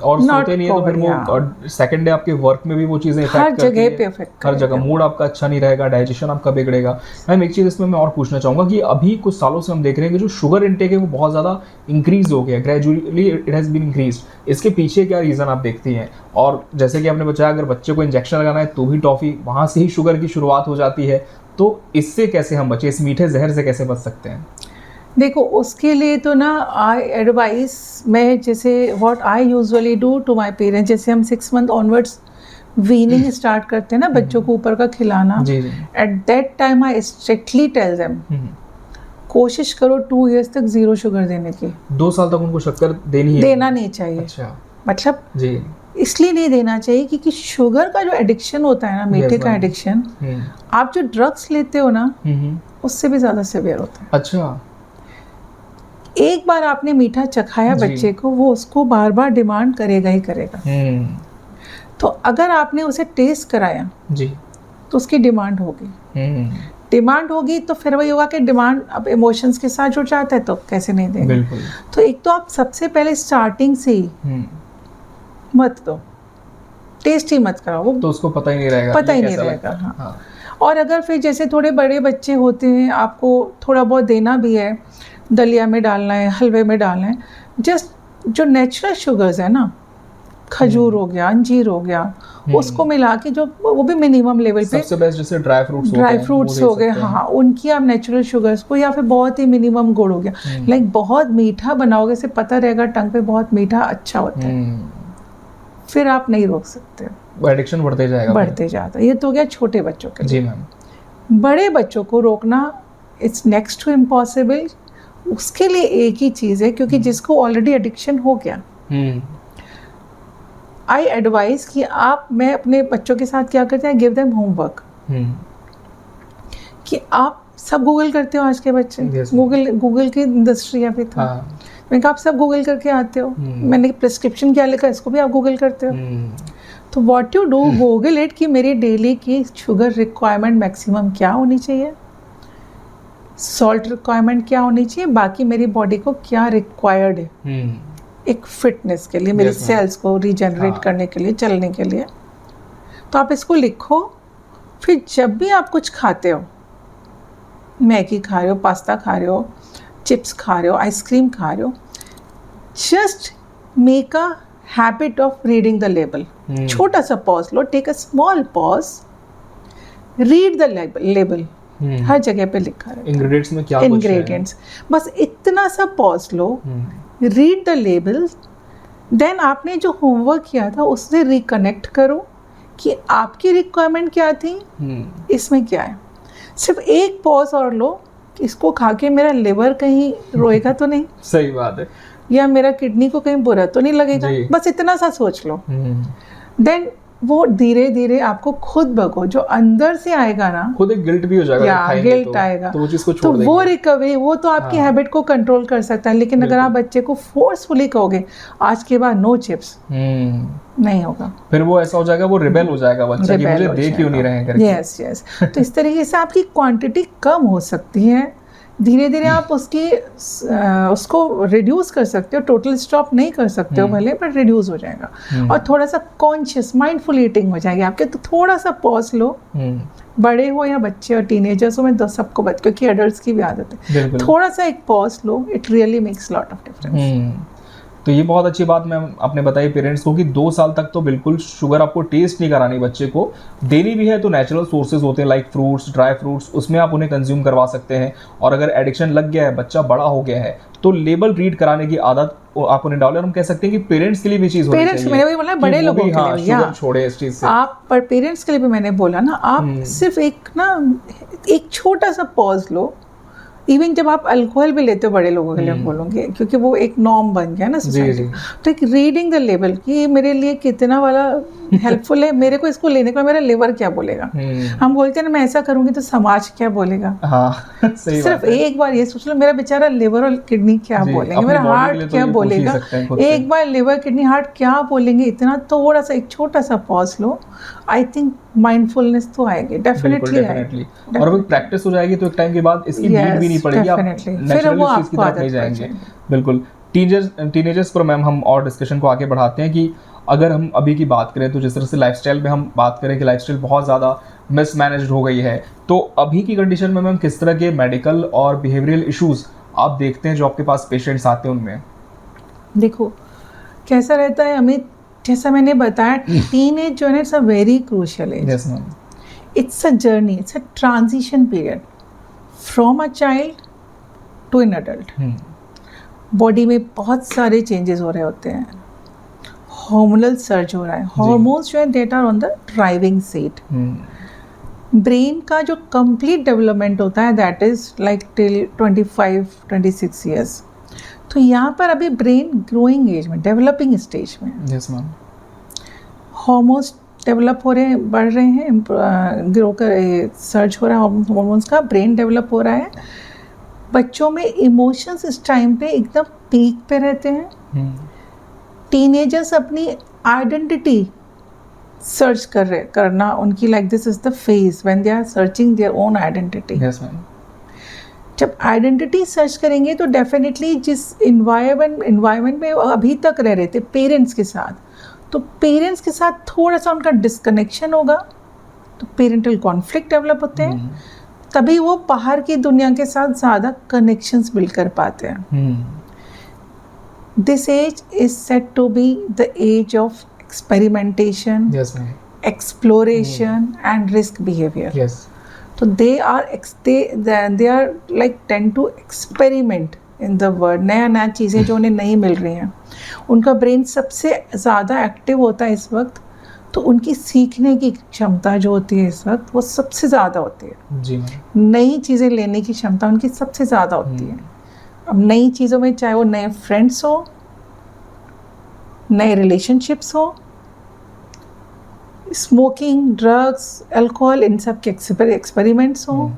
और सोते नहीं है तो फिर वो सेकंड डे आपके वर्क में भी वो चीजें इफेक्ट करती है. हर जगह मूड आपका अच्छा नहीं रहेगा, डाइजेशन आपका बिगड़ेगा. मैम एक चीज़ इसमें मैं और पूछना चाहूँगा कि अभी कुछ सालों से हम देख रहे हैं कि जो शुगर इंटेक है वो बहुत ज़्यादा इंक्रीज हो गया, gradually it has been increase. इसके पीछे क्या रीज़न आप देखती हैं? और जैसे कि आपने बताया अगर बच्चे को इंजेक्शन लगाना है तो भी टॉफ़ी, वहाँ से ही शुगर की शुरुआत हो जाती है. तो इससे कैसे हम बचे, इस मीठे जहर से कैसे बच सकते हैं? देखो, उसके लिए तो ना आई एडवाइस, मैं जैसे what I usually do to my parents, जैसे हम 6 मंथ ऑनवर्ड्स वीनिंग स्टार्ट करते हैं ना बच्चों को ऊपर का खिलाना, at that time I strictly tell them कोशिश करो 2 इयर्स तक 0 शुगर देने की. 2 साल तक उनको शक्कर देना नहीं चाहिए. अच्छा. मतलब जी इसलिए नहीं देना चाहिए क्योंकि शुगर का जो एडिक्शन होता है ना, मीठे का एडिक्शन, आप जो ड्रग्स लेते हो ना उससे भी ज़्यादा सीवियर होता है. अच्छा. एक बार आपने मीठा चखाया बच्चे को, वो उसको बार बार डिमांड करेगा ही करेगा. तो अगर आपने उसे टेस्ट कराया जी तो उसकी डिमांड होगी. डिमांड होगी तो फिर वही होगा कि डिमांड अब इमोशंस के साथ जुड़ जाता है, तो कैसे नहीं देंगे. तो एक तो आप सबसे पहले स्टार्टिंग से ही मत दो, टेस्ट ही मत कराओ, वो तो उसको पता ही नहीं रहेगा. हाँ. और अगर फिर जैसे थोड़े बड़े बच्चे होते हैं, आपको थोड़ा बहुत देना भी है, दलिया में डालना है, हलवे में डालना है, जस्ट जो नेचुरल शुगर्स है ना, खजूर हो गया, अंजीर हो गया, उसको मिला के जो वो भी मिनिमम लेवल पे, सबसे बेस्ट जैसे ड्राई फ्रूट्स हो गए, हाँ, उनकी आप नेचुरल शुगर्स को, या फिर बहुत ही मिनिमम गुड़ हो गया. लाइक बहुत मीठा बनाओगे से पता रहेगा टंग पे बहुत मीठा अच्छा होता है, फिर आप नहीं रोक सकते, एडिक्शन बढ़ते जाता है. ये तो हो गया छोटे बच्चों के जी मैम. बड़े बच्चों को रोकना इट्स नेक्स्ट टू इम्पॉसिबल. उसके लिए एक ही चीज़ है, क्योंकि जिसको ऑलरेडी एडिक्शन हो गया, आई एडवाइस कि मैं अपने बच्चों के साथ क्या करते हैं, गिव देम होमवर्क, कि आप सब गूगल करते हो आज के बच्चे। Yes, गूगल की इंडस्ट्री है अभी तो। हाँ। मैंने कहा आप सब गूगल करके आते हो। मैंने प्रिस्क्रिप्शन क्या लिखा इसको भी आप गूगल करते हो। तो what you do, Google it कि मेरी डेली की शुगर रिक्वायरमेंट मैक्सिमम क्या होनी चाहिए, सॉल्ट रिक्वायरमेंट क्या होनी चाहिए, बाकी मेरी बॉडी को क्या रिक्वायर्ड है एक फिटनेस के लिए, मेरी सेल्स को रीजनरेट करने के लिए, चलने के लिए। तो आप इसको लिखो। फिर जब भी आप कुछ खाते हो, मैगी खा रहे हो, पास्ता खा रहे हो, चिप्स खा रहे हो, आइसक्रीम खा रहे हो, just make a habit of reading the label. छोटा सा पॉज लो, take a small pause, read the label. हर जगह पे लिखा है इंग्रेडिएंट्स में क्या इंग्रेडिएंट्स, बस इतना सा पॉज लो, रीड द लेबल। देन आपने जो होमवर्क किया था उससे रिकनेक्ट करो कि आपकी रिक्वायरमेंट क्या थी, इसमें क्या है। सिर्फ एक पॉज और लो, इसको खा के मेरा लिवर कहीं रोएगा तो नहीं, सही बात है, या मेरा किडनी को कहीं बुरा तो नहीं लगेगा, बस इतना सा सोच लो। देन वो धीरे धीरे आपको खुद बगो जो अंदर से आएगा ना, खुद एक गिल्ट भी हो जाएगा, या गिल्ट आएगा तो वो चीज को छोड़ तो देंगे। वो रिकवरी, वो तो आपकी हैबिट को कंट्रोल कर सकता है। लेकिन अगर आप बच्चे को फोर्सफुली कहोगे आज के बाद नो चिप्स, नहीं होगा। फिर वो ऐसा हो जाएगा, वो रिबेल हो जाएगा बच्चा कि मुझे दे क्यों नहीं रहे हैं करके। Yes yes. तो इस तरीके से आपकी क्वांटिटी कम हो सकती है, धीरे धीरे आप उसको रिड्यूस कर सकते हो, टोटल स्टॉप नहीं कर सकते हो भले, पर रिड्यूस हो जाएगा। और थोड़ा सा कॉन्शियस माइंडफुल ईटिंग हो जाएगी आपके। तो थोड़ा सा पॉज लो, बड़े हो या बच्चे और टीनेजर्स हो, में तो सबको क्योंकि एडल्ट्स की भी आदत है, थोड़ा सा एक pause low, it really makes lot of difference. तो ये बहुत अच्छी बात मैं आपने बताई पेरेंट्स को कि 2 साल तक तो बिल्कुल शुगर आपको टेस्ट नहीं करानी, बच्चे को देनी भी है तो नेचुरल सोर्सेज होते हैं लाइक फ्रूट्स, ड्राई फ्रूट्स, उसमें आप उन्हें कंज्यूम करवा सकते हैं। और अगर एडिक्शन लग गया है, बच्चा बड़ा हो गया है, तो लेबल रीड कराने की आदत आप उन्हें डालें। हम कह सकते हैं कि पेरेंट्स के लिए भी चीज़ होनी चाहिए। मैंने भी बोला बड़े लोगों के लिए, शुगर छोड़े इस चीज़ से आप, पर पेरेंट्स के लिए भी मैंने बोला ना, आप सिर्फ एक छोटा सा पॉज लो। इवन जब आप अल्कोहल भी लेते हो बड़े लोगों के लिए बोलोगे, क्योंकि वो एक नॉर्म बन गया ना सोसाइटी। तो एक रीडिंग द लेबल कि मेरे लिए कितना वाला हेल्पफुल है, मेरे को इसको लेने का मेरा लिवर क्या बोलेगा। हम बोलते हैं ना मैं ऐसा करूंगी तो समाज क्या बोलेगा। सही सिर्फ एक बार ये सोच लो मेरा बेचारा लिवर और किडनी क्या बोलेंगे, मेरा हार्ट क्या बोलेगा। एक बार लिवर किडनी हार्ट क्या बोलेंगे, इतना थोड़ा सा एक छोटा सा pause low. I think mindfulness तो आएगी, डेफिनेटली। और वो प्रैक्टिस हो जाएगी तो एक टाइम के बाद इसकी नीड भी नहीं पड़ेगी, आप नेचुरली उस चीज की तरफ नहीं जाएंगे। बिल्कुल। टीनेजर्स पर मैम हम और डिस्कशन को आगे बढ़ाते हैं कि अगर हम अभी की बात करें तो जिस तरह से लाइफस्टाइल में हम बात करें कि लाइफस्टाइल बहुत ज़्यादा मिसमैनेज्ड हो गई है, तो अभी की कंडीशन में मैम किस तरह के मेडिकल और बिहेवियरल इश्यूज आप देखते हैं जो आपके पास पेशेंट्स आते हैं उनमें? देखो कैसा रहता है अमित, जैसा मैंने बताया, टीनेज जो है it's a very crucial age. Yes ma'am. It's a journey, it's a transition period from a child to an adult. Body में बहुत सारे चेंजेस हो रहे होते हैं, हार्मोनल सर्ज हो रहा है, हार्मोन्स जो है that are on the driving seat. Brain का जो कंप्लीट डेवलपमेंट होता है that is like till 25-26 years. तो यहाँ पर अभी ब्रेन ग्रोइंग एज में, डेवलपिंग स्टेज में। Yes ma'am. हार्मोन्स डेवलप हो रहे हैं, बढ़ रहे हैं, ग्रो कर सर्च हो रहा है हार्मोन्स का, ब्रेन डेवलप हो रहा है। बच्चों में इमोशंस इस टाइम पे एकदम पीक पे रहते हैं। टीनेजर्स अपनी आइडेंटिटी सर्च करना उनकी, like this is the phase when they are searching their own identity. Yes ma'am. जब आइडेंटिटी सर्च करेंगे तो डेफिनेटली जिस इन्वायरमेंट में अभी तक रह रहे थे पेरेंट्स के साथ, तो पेरेंट्स के साथ थोड़ा सा उनका डिस्कनेक्शन होगा, तो पेरेंटल कॉन्फ्लिक्ट डेवलप होते हैं। तभी वो बाहर की दुनिया के साथ ज़्यादा कनेक्शंस बिल्ड कर पाते हैं। This age is set to be the age of experimentation, exploration and risk behaviour. तो they are like tend to experiment in the world, नया चीज़ें जो उन्हें नहीं मिल रही हैं। उनका ब्रेन सबसे ज़्यादा एक्टिव होता है इस वक्त, तो उनकी सीखने की क्षमता जो होती है इस वक्त वो सबसे ज़्यादा होती है। जी। नई चीज़ें लेने की क्षमता उनकी सबसे ज़्यादा होती है। अब नई चीज़ों में चाहे वो नए फ्रेंड्स हो, नए रिलेशनशिप्स हो, स्मोकिंग, ड्रग्स, अल्कोहल, इन सब के एक्सपेरिमेंट्स हों,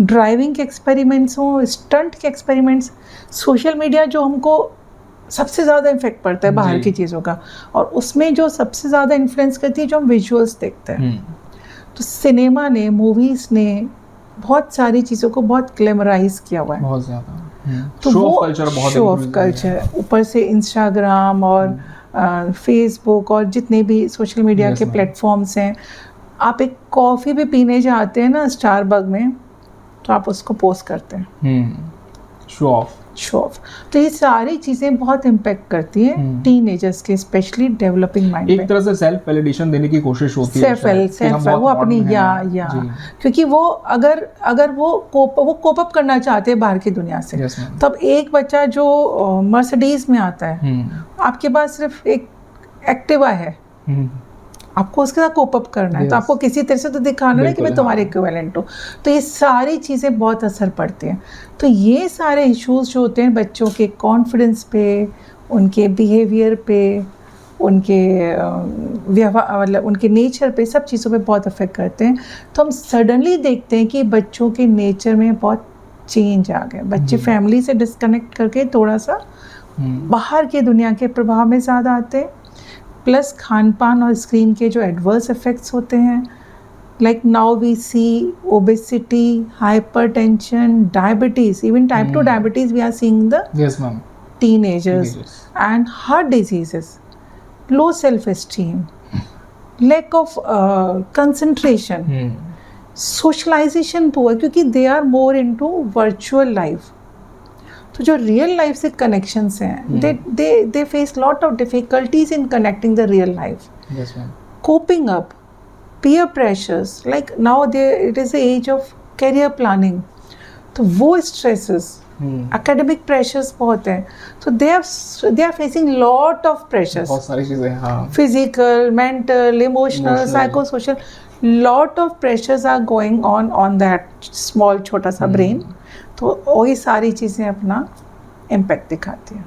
ड्राइविंग के एक्सपेरिमेंट्स हों, स्टंट के एक्सपेरिमेंट्स, सोशल मीडिया जो हमको सबसे ज़्यादा इफेक्ट पड़ता है बाहर की चीज़ों का, और उसमें जो सबसे ज़्यादा इन्फ्लुएंस करती है जो हम विजुअल्स देखते हैं। तो सिनेमा ने, मूवीज़ ने बहुत सारी चीज़ों को बहुत ग्लैमराइज किया हुआ है, बहुत ज़्यादा। तो वो शो ऑफ कल्चर, ऊपर से इंस्टाग्राम और फेसबुक और जितने भी सोशल मीडिया के प्लेटफॉर्म्स हैं, आप एक कॉफ़ी भी पीने जाते हैं ना स्टारबक में, तो आप उसको पोस्ट करते हैं, शो ऑफ। तो ये सारी चीज़ें बहुत इम्पैक्ट करती हैं टीनेजर्स के, स्पेशली डेवलपिंग माइंड पे। एक तरह से सेल्फ वैलिडेशन देने की कोशिश होती है, सेल्फ वो अपनी या क्योंकि वो अगर वो कोप अप करना चाहते हैं बाहर की दुनिया से, तब एक बच्चा जो मर्सिडीज में आता है, आपके पास सिर्फ एक एक्टिवा है, आपको उसके साथ कोप अप करना है, तो आपको किसी तरह से तो दिखाना है कि मैं तुम्हारे इक्विवेलेंट हूँ। तो ये सारी चीज़ें बहुत असर पड़ती हैं। तो ये सारे इश्यूज जो होते हैं बच्चों के कॉन्फिडेंस पे, उनके बिहेवियर पे, उनके व्यवहार, मतलब उनके नेचर पे, सब चीज़ों पे बहुत अफेक्ट करते हैं। तो हम सडनली देखते हैं कि बच्चों के नेचर में बहुत चेंज आ गया। बच्चे फैमिली से डिस्कनेक्ट करके थोड़ा सा बाहर की दुनिया के प्रभाव में ज़्यादा आते हैं, प्लस खान पान और स्क्रीन के जो एडवर्स इफ़ेक्ट्स होते हैं, like now we see obesity, hypertension, diabetes, even type 2 diabetes we are seeing the teenagers, and heart diseases, low self-esteem, lack of concentration, socialization poor, क्योंकि they are more into virtual life। तो जो real life से connections हैं, they face lot of difficulties in connecting the real life, coping up, peer pressures, like now it is the age of career planning, तो वो stresses, academic pressures बहुत हैं, so they are facing lot of pressures, बहुत सारी चीज़ें, हाँ, physical, mental, emotional, psychosocial, lot of pressures are going on that small छोटा सा brain। तो वही सारी चीज़ें अपना इम्पैक्ट दिखाती हैं।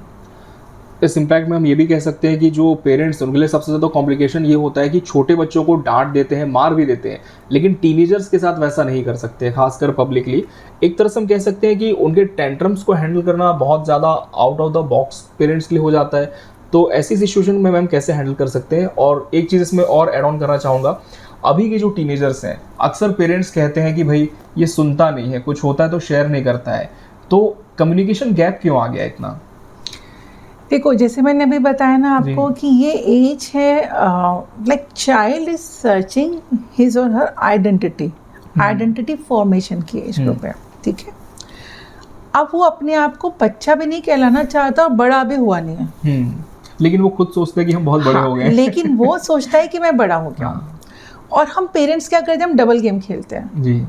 इस इम्पैक्ट में हम ये भी कह सकते हैं कि जो पेरेंट्स, उनके लिए सबसे ज़्यादा कॉम्प्लिकेशन ये होता है कि छोटे बच्चों को डांट देते हैं, मार भी देते हैं, लेकिन टीनेजर्स के साथ वैसा नहीं कर सकते, खासकर पब्लिकली। एक तरह से हम कह सकते हैं कि उनके टेंट्रम्स को हैंडल करना बहुत ज़्यादा out of the box parents के लिए हो जाता है। तो ऐसी सिचुएशन में मैम कैसे हैंडल कर सकते हैं? और एक चीज़ इसमें और ऐड ऑन करना चाहूँगा, अभी के जो टीनेजर्स हैं, अक्सर पेरेंट्स कहते हैं कि भाई ये सुनता नहीं है, कुछ होता है तो शेयर नहीं करता है, तो कम्युनिकेशन गैप क्यों आ गया इतना? देखो, जैसे मैंने अभी बताया ना आपको कि ये एज है, like child is searching his और हर आइडेंटिटी फॉर्मेशन की एज ग्रुप है, ठीक है। अब वो अपने आप को बच्चा भी नहीं कहलाना चाहता और बड़ा भी हुआ नहीं है, लेकिन वो खुद सोचता है कि हम बहुत बड़े हो गए, लेकिन वो सोचता है कि मैं बड़ा हो गया हूँ। और हम पेरेंट्स क्या करते हैं, हम डबल गेम खेलते हैं जी।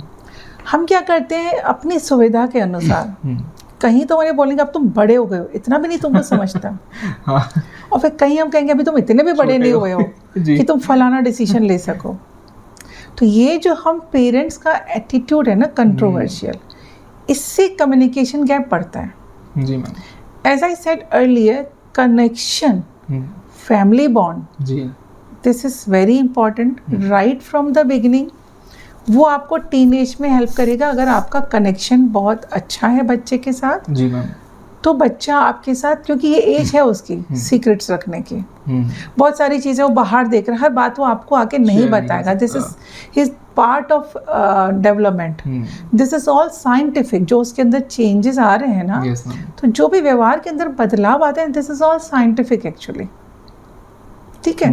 हम क्या करते हैं, अपनी सुविधा के अनुसार, कहीं तो उन्हें बोलेंगे अब तुम बड़े हो गए हो, इतना भी नहीं तुमको समझता। और फिर कहीं हम कहेंगे अभी तुम इतने भी बड़े नहीं हुए हो कि तुम फलाना डिसीजन ले सको। तो ये जो हम पेरेंट्स का एटीट्यूड है ना, कंट्रोवर्शियल, इससे कम्युनिकेशन गैप बढ़ता है जी ma'am. As I said earlier, connection, family bond जी, this is very important right from the beginning. वो आपको टीनेज में हेल्प करेगा अगर आपका कनेक्शन बहुत अच्छा है बच्चे के साथ जी मैम। तो बच्चा आपके साथ, क्योंकि ये एज है उसकी सीक्रेट्स रखने की, बहुत सारी चीज़ें वो बाहर देख रहा है, हर बात वो आपको आके नहीं बताएगा। This is his part of development, this is all scientific. जो उसके अंदर चेंजेस आ रहे हैं ना, तो जो भी व्यवहार के अंदर बदलाव आते हैं, this is all scientific actually, ठीक है।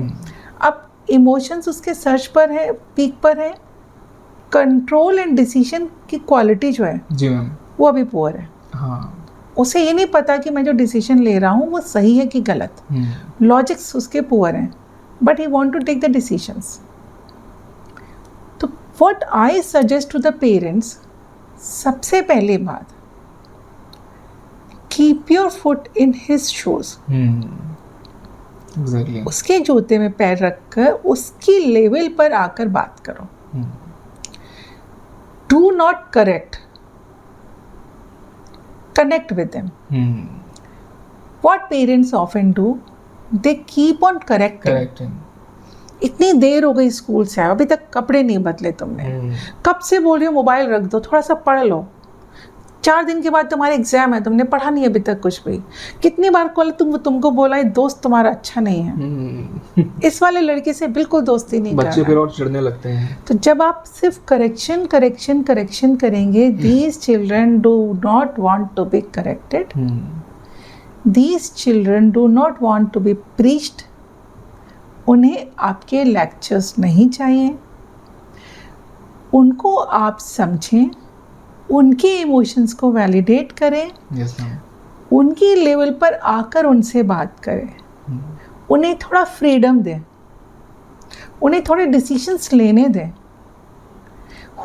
अब इमोशंस उसके सर्च पर है, पीक पर है। कंट्रोल एंड डिसीजन की क्वालिटी जो है जी मैम, वो अभी पुअर है। हाँ, उसे ये नहीं पता कि मैं जो डिसीजन ले रहा हूँ वो सही है कि गलत। लॉजिक्स उसके पुअर हैं, but he want to take the decisions. तो what I suggest to the parents, सबसे पहली बात, keep your foot in his shoes. Exactly, उसके जूते में पैर रखकर उसकी लेवल पर आकर बात करो। Do not connect with them. What parents often do, they keep on correcting. इतनी देर हो गई स्कूल से आए, अभी तक कपड़े नहीं बदले तुमने, कब से बोल रही हो मोबाइल रख दो, थोड़ा सा पढ़ लो, 4 दिन के बाद तुम्हारे एग्जाम है, तुमने पढ़ा नहीं अभी तक कुछ भी। कितनी बार कॉल तुमको बोला है दोस्त तुम्हारा अच्छा नहीं है। इस वाले लड़के से बिल्कुल दोस्ती नहीं करना। बच्चे फिर और चिढ़ने लगते हैं। तो जब आप सिर्फ करेक्शन करेक्शन करेक्शन करेंगे, these children do not want to be corrected, these children do not want to be preached. उन्हें आपके लेक्चर्स नहीं चाहिए, उनको आप समझें, उनके इमोशंस को वैलिडेट करें, उनकी लेवल पर आकर उनसे बात करें, उन्हें थोड़ा फ्रीडम दें, उन्हें थोड़े डिसीजंस लेने दें।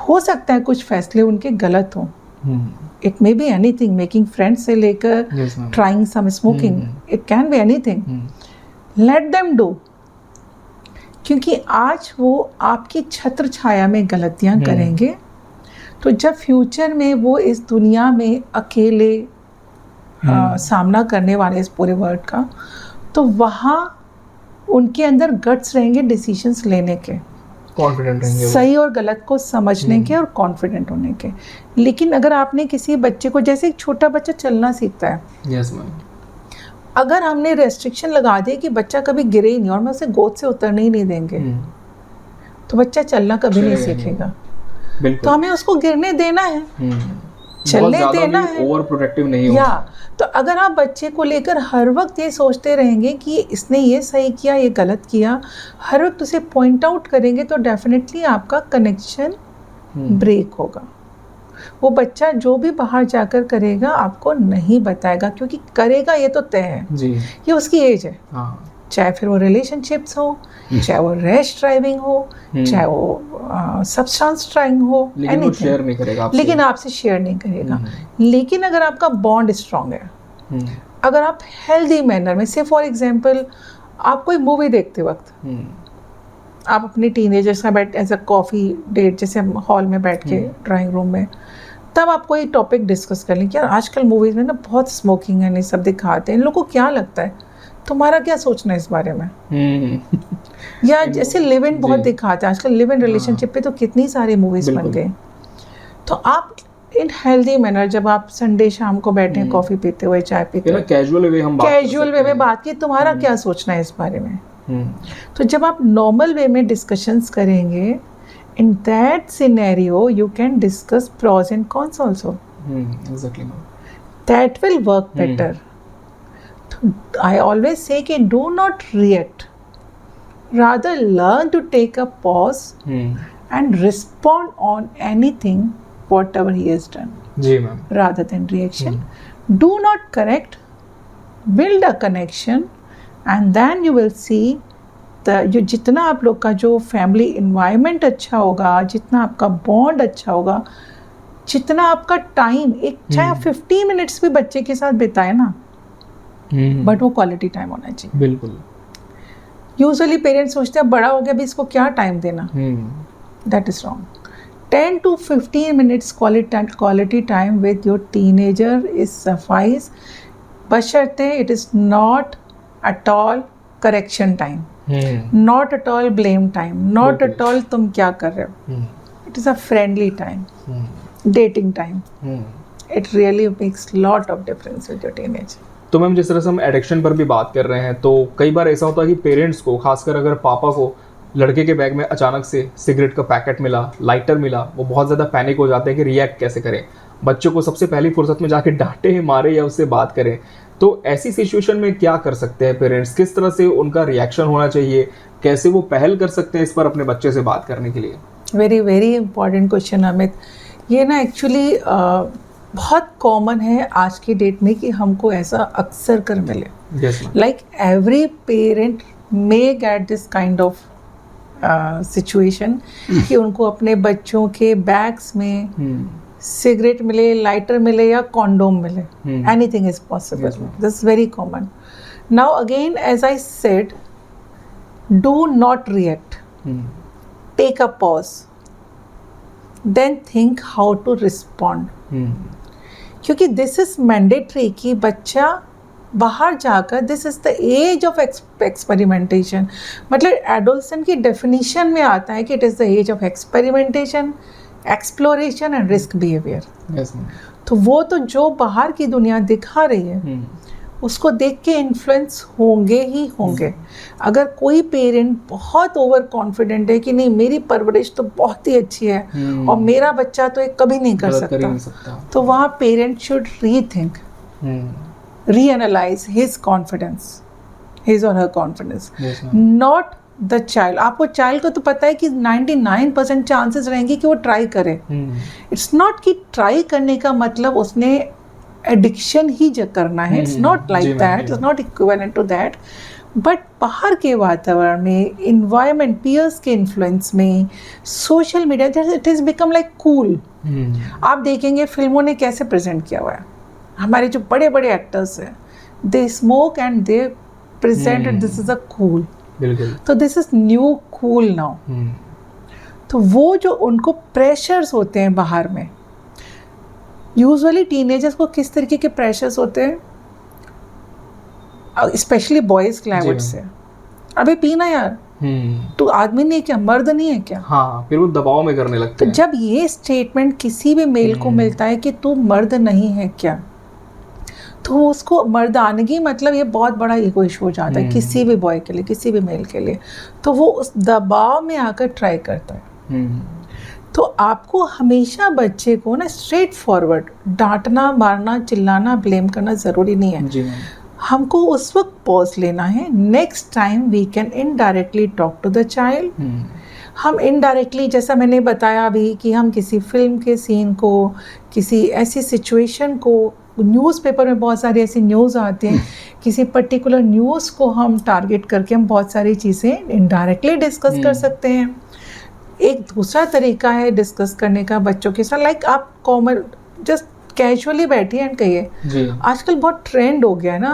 हो सकता है कुछ फैसले उनके गलत हों, it may be anything, making friends से लेकर trying some smoking, it can be anything, let them do. क्योंकि आज वो आपकी छत्र छाया में गलतियां करेंगे, तो जब फ्यूचर में वो इस दुनिया में अकेले सामना करने वाले इस पूरे वर्ल्ड का, तो वहाँ उनके अंदर गट्स रहेंगे डिसीजंस लेने के, कॉन्फिडेंट रहेंगे, सही और गलत को समझने के और कॉन्फिडेंट होने के। लेकिन अगर आपने किसी बच्चे को, जैसे एक छोटा बच्चा चलना सीखता है, यस मैम, अगर हमने रेस्ट्रिक्शन लगा दिया कि बच्चा कभी गिरे ही नहीं और मैं उसे गोद से उतरने ही नहीं देंगे, तो बच्चा चलना कभी नहीं सीखेगा। तो हमें उसको गिरने देना है, चलने देना है, ओवर प्रोटेक्टिव नहीं होगा। या तो अगर आप बच्चे को लेकर हर वक्त ये सोचते रहेंगे कि इसने ये सही किया, ये गलत किया, हर वक्त उसे पॉइंट आउट करेंगे, तो डेफिनेटली आपका कनेक्शन ब्रेक होगा। वो बच्चा जो भी बाहर जाकर करेगा आपको नहीं बताएगा, क्योंकि करेगा ये तो तय है जी, ये उसकी एज है। चाहे फिर वो रिलेशनशिप्स हो, चाहे वो रैश ड्राइविंग हो, चाहे वो सब्सटेंस ट्राइंग हो, लेकिन वो शेयर नहीं करेगा आपसे। लेकिन आपसे शेयर नहीं करेगा। लेकिन अगर आपका बॉन्ड स्ट्रांग है, अगर आप हेल्दी मैनर में, से फॉर एग्जांपल आप कोई मूवी देखते वक्त आप अपने टीनेजर्स का बैठ एज अ कॉफ़ी डेट, जैसे हॉल में बैठ के ड्राइंग रूम में, तब आप कोई टॉपिक डिस्कस कर लें कि यार आजकल मूवीज़ में ना बहुत स्मोकिंग है, नहीं सब दिखाते हैं, इन लोगों को क्या लगता है, तुम्हारा क्या सोचना है इस बारे में। या जैसे लिव इन बहुत दिखाते हैं आजकल, लिव इन रिलेशनशिप पे तो कितनी सारी मूवीज़ बन गई। तो आप इन हेल्दी मैनर, जब आप संडे शाम को बैठे हैं कॉफ़ी पीते हुए, चाय पीते हुए, कैजुअल वे में बात की, तुम्हारा क्या सोचना है इस बारे में। तो जब आप नॉर्मल वे में डिस्कशंस करेंगे, in that scenario you can discuss pros and cons also, exactly, that will work better. I always say कि do not react, rather learn to take a pause and respond on anything whatever he has done, जी ma'am, rather than reaction. Do not correct, build a connection, and then you will see जो जितना आप लोग का जो family environment अच्छा होगा, जितना आपका बॉन्ड अच्छा होगा, जितना आपका टाइम, एक चाहे 15 मिनट्स भी बच्चे के साथ बिताए ना, बट वो क्वालिटी टाइम होना चाहिए। बिल्कुल। यूजुअली पेरेंट्स सोचते हैं बड़ा हो गया, अभी इसको क्या टाइम देना, that is wrong. 10 to 15 minutes quality time with your teenager is suffice, बशर्ते it is not at all correction time, not at all blame time, not at all तुम क्या कर रहे हो, it is a friendly time, dating time. It really makes lot of difference with your teenager. तो ma'am जिस तरह से हम एडिक्शन पर भी बात कर रहे हैं, तो कई बार ऐसा होता है कि पेरेंट्स को, खासकर अगर पापा को लड़के के बैग में अचानक से सिगरेट का पैकेट मिला, लाइटर मिला, वो बहुत ज़्यादा पैनिक हो जाते हैं कि रिएक्ट कैसे करें। बच्चों को सबसे पहली फुर्सत में जाके डांटे, मारे या उससे बात करें। तो ऐसी सिचुएशन में क्या कर सकते हैं पेरेंट्स, किस तरह से उनका रिएक्शन होना चाहिए, कैसे वो पहल कर सकते हैं इस पर अपने बच्चे से बात करने के लिए? Very very important question Amit. ये ना एक्चुअली बहुत कॉमन है आज की डेट में कि हमको ऐसा अक्सर कर मिले। Like every parent may get this kind of situation कि उनको अपने बच्चों के बैग्स में सिगरेट मिले, लाइटर मिले या कॉन्डोम मिले, anything is possible, this very common. Now again as I said, do not react, take a pause, then think how to respond, क्योंकि दिस इज मैंडेटरी कि बच्चा बाहर जाकर this is the age of experimentation, मतलब adolescent की definition में आता है कि it is the age of experimentation, exploration and risk behaviour. तो वो तो जो बाहर की दुनिया दिखा रही है उसको देख के इन्फ्लुएंस होंगे ही होंगे। अगर कोई पेरेंट बहुत ओवर कॉन्फिडेंट है कि नहीं मेरी परवरिश तो बहुत ही अच्छी है और मेरा बच्चा तो ये कभी नहीं कर सकता, तो वहाँ parent should rethink, reanalyze his confidence, his और her confidence, not the child. आपको चाइल्ड को तो पता है कि 99% चांसेस रहेंगे कि वो ट्राई करे। इट्स नॉट कि ट्राई करने का मतलब उसने एडिक्शन ही करना है, it's not like that, it's not equivalent to that. But बाहर के वातावरण में, इन्वायरमेंट, पीयर्स के इन्फ्लुएंस में, social media, it is become like cool. आप देखेंगे फिल्मों ने कैसे प्रेजेंट किया हुआ है, हमारे जो बड़े बड़े एक्टर्स हैं, they smoke and they present this is a cool, तो this is new cool now. तो वो जो उनको प्रेशर्स होते हैं बाहर में, यूजुअली टीनेजर्स को किस तरीके के प्रेशर्स होते हैं, स्पेशली बॉयज क्लाइमेट से, अबे पीना यार, तू आदमी नहीं है क्या, मर्द नहीं है क्या, हाँ, फिर वो दबाव में करने लगते हैं। तो जब ये स्टेटमेंट किसी भी मेल को मिलता है कि तू मर्द नहीं है क्या, तो उसको मर्दानगी, मतलब ये बहुत बड़ा ईगो इशू हो जाता है किसी भी बॉय के लिए, किसी भी मेल के लिए, तो वो उस दबाव में आकर ट्राई करता है। तो आपको हमेशा बच्चे को ना स्ट्रेट फॉरवर्ड डांटना, मारना, चिल्लाना, ब्लेम करना ज़रूरी नहीं है। हमको उस वक्त पॉज लेना है, next time we can indirectly talk to the child. हम इनडायरेक्टली, जैसा मैंने बताया अभी, कि हम किसी फिल्म के सीन को, किसी ऐसी सिचुएशन को, न्यूज़पेपर में बहुत सारी ऐसी न्यूज़ आती हैं, किसी पर्टिकुलर न्यूज़ को हम टारगेट करके हम बहुत सारी चीज़ें इनडायरेक्टली डिस्कस कर सकते हैं। एक दूसरा तरीका है डिस्कस करने का बच्चों के साथ, लाइक आप कॉमन जस्ट कैजुअली बैठिए एंड कहिए। आजकल बहुत ट्रेंड हो गया है ना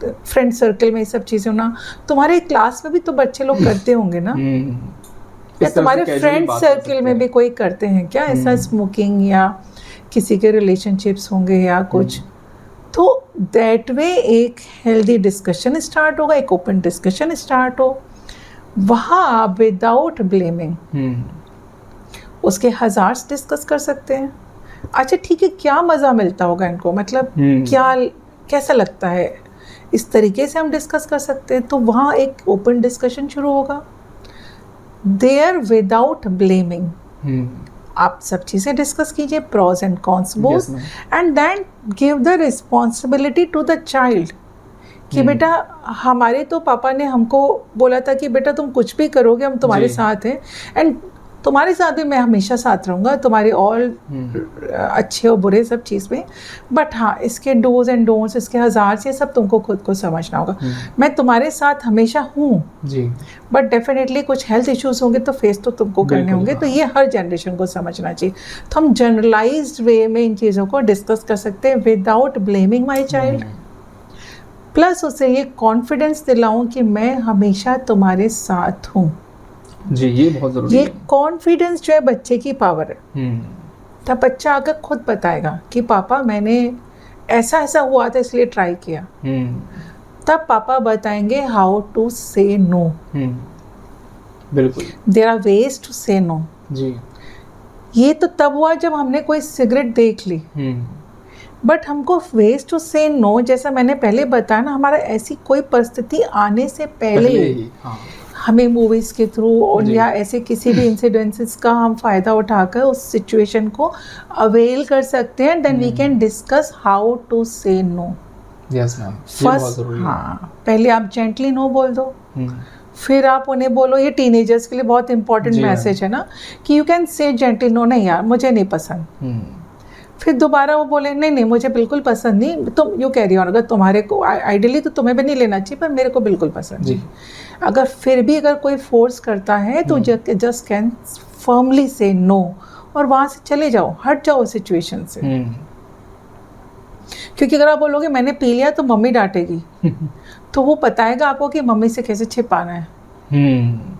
फ्रेंड सर्कल में ये सब चीज़ें होना, तुम्हारे क्लास में भी तो बच्चे लोग करते होंगे ना, या तुम्हारे फ्रेंड सर्कल में भी कोई करते हैं क्या ऐसा, स्मोकिंग या किसी के रिलेशनशिप्स होंगे या कुछ, तो दैट वे एक हेल्दी डिस्कशन स्टार्ट होगा, एक ओपन डिस्कशन स्टार्ट हो, वहाँ आप विदाउट ब्लेमिंग उसके हज़ार्स डिस्कस कर सकते हैं। अच्छा ठीक है, क्या मज़ा मिलता होगा इनको, मतलब क्या, कैसा लगता है, इस तरीके से हम डिस्कस कर सकते हैं। तो वहाँ एक ओपन डिस्कशन शुरू होगा, देयर विदाउट ब्लेमिंग। आप सब चीज़ें डिस्कस कीजिए, pros and cons both, and then give the responsibility to the child कि बेटा हमारे तो पापा ने हमको बोला था कि बेटा तुम कुछ भी करोगे हम तुम्हारे साथ हैं, एंड तुम्हारे साथ भी मैं हमेशा साथ रहूँगा, तुम्हारे ऑल अच्छे और बुरे सब चीज़ में, बट हाँ इसके डोज एंड डोंट्स, इसके हज़ार से सब तुमको खुद को समझना होगा। मैं तुम्हारे साथ हमेशा हूँ जी, बट डेफिनेटली कुछ हेल्थ इश्यूज़ होंगे तो फेस तो तुमको करने होंगे, तो ये हर जनरेशन को समझना चाहिए। तो हम जनरलाइज्ड वे में इन चीज़ों को डिस्कस कर सकते हैं without blaming my child, plus उसे ये कॉन्फिडेंस दिलाऊं कि मैं हमेशा तुम्हारे साथ हूँ जी, ये बहुत ज़रूरी है। ये कॉन्फिडेंस जो है बच्चे की पावर है। तब बच्चा आकर खुद बताएगा कि पापा मैंने ऐसा ऐसा हुआ था इसलिए ट्राई किया, तब पापा बताएंगे हाउ टू से नो। बिल्कुल, there are ways to say no जी। ये तो तब हुआ जब हमने कोई सिगरेट देख ली, बट हमको वेज टू से नो, जैसा मैंने पहले बताया ना, हमारा ऐसी कोई परिस्थिति आने से पहले ही हमें मूवीज़ के थ्रू और या ऐसे किसी भी इंसिडेंसेस का हम फ़ायदा उठाकर उस सिचुएशन को अवेल कर सकते हैं। Then we can discuss how to say no. Yes ma'am, first हाँ, पहले आप जेंटली नो बोल दो, फिर आप उन्हें बोलो, ये टीनेजर्स के लिए बहुत इंपॉर्टेंट मैसेज है ना, कि you can say gently no, नहीं यार मुझे नहीं पसंद, फिर दोबारा वो बोले नहीं नहीं मुझे बिल्कुल पसंद नहीं, तुम यू कैरी ऑन, अगर तुम्हारे को आइडियली तो तुम्हें भी नहीं लेना चाहिए पर मेरे को बिल्कुल पसंद नहीं। अगर फिर भी अगर कोई फोर्स करता है तो जस्ट कैन फर्मली से नो, और वहाँ से चले जाओ, हट जाओ सिचुएशन से। क्योंकि अगर आप बोलोगे मैंने पी लिया तो मम्मी डांटेगी तो वो बताएगा आपको कि मम्मी से कैसे छिपाना है।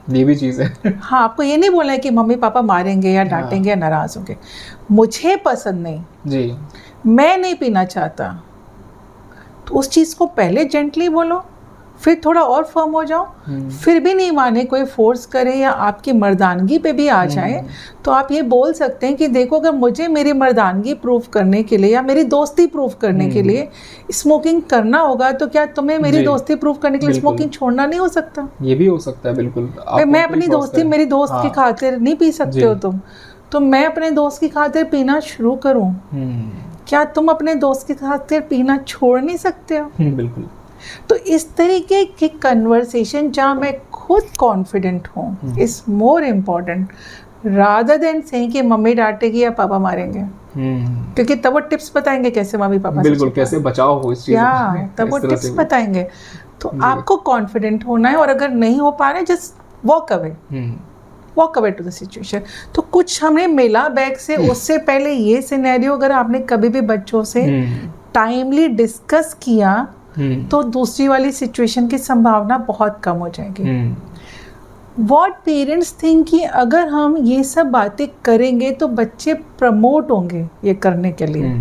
ये भी चीज़ है। हाँ, आपको ये नहीं बोलना है कि मम्मी पापा मारेंगे या डांटेंगे या नाराज़ होंगे, मुझे पसंद नहीं जी, मैं नहीं पीना चाहता, तो उस चीज़ को पहले जेंटली बोलो, फिर थोड़ा और फर्म हो जाओ। फिर भी नहीं माने, कोई फोर्स करे या आपकी मर्दानगी पे भी आ जाए, तो आप ये बोल सकते हैं कि देखो, अगर मुझे मेरी मर्दानगी प्रूव करने के लिए या मेरी दोस्ती प्रूव करने के लिए स्मोकिंग करना होगा, तो क्या तुम्हें मेरी दोस्ती प्रूव करने के लिए स्मोकिंग छोड़ना नहीं हो सकता? ये भी हो सकता है, बिल्कुल। मैं अपनी दोस्ती मेरी दोस्त की खातिर नहीं पी सकते हो तुम, तो मैं अपने दोस्त की खातिर पीना शुरू करूं, क्या तुम अपने दोस्त की खातिर पीना छोड़ नहीं सकते हो? बिल्कुल। तो इस तरीके की कन्वर्सेशन जहाँ मैं खुद कॉन्फिडेंट हूँ is more important rather than saying कि मम्मी डांटेगी या पापा मारेंगे, क्योंकि तब वो टिप्स बताएंगे कैसे मम्मी पापा बिल्कुल कैसे बचाव हो इस चीज से, तब वो टिप्स बताएंगे। तो आपको कॉन्फिडेंट होना है, और अगर नहीं हो पा रहे just walk away to the situation. तो कुछ हमने मिला बैग से। उससे पहले ये सिनेरियो अगर आपने कभी भी बच्चों से टाइमली डिस्कस किया तो दूसरी वाली सिचुएशन की संभावना बहुत कम हो जाएगी। व्हाट पेरेंट्स थिंक कि अगर हम ये सब बातें करेंगे तो बच्चे प्रमोट होंगे ये करने के लिए।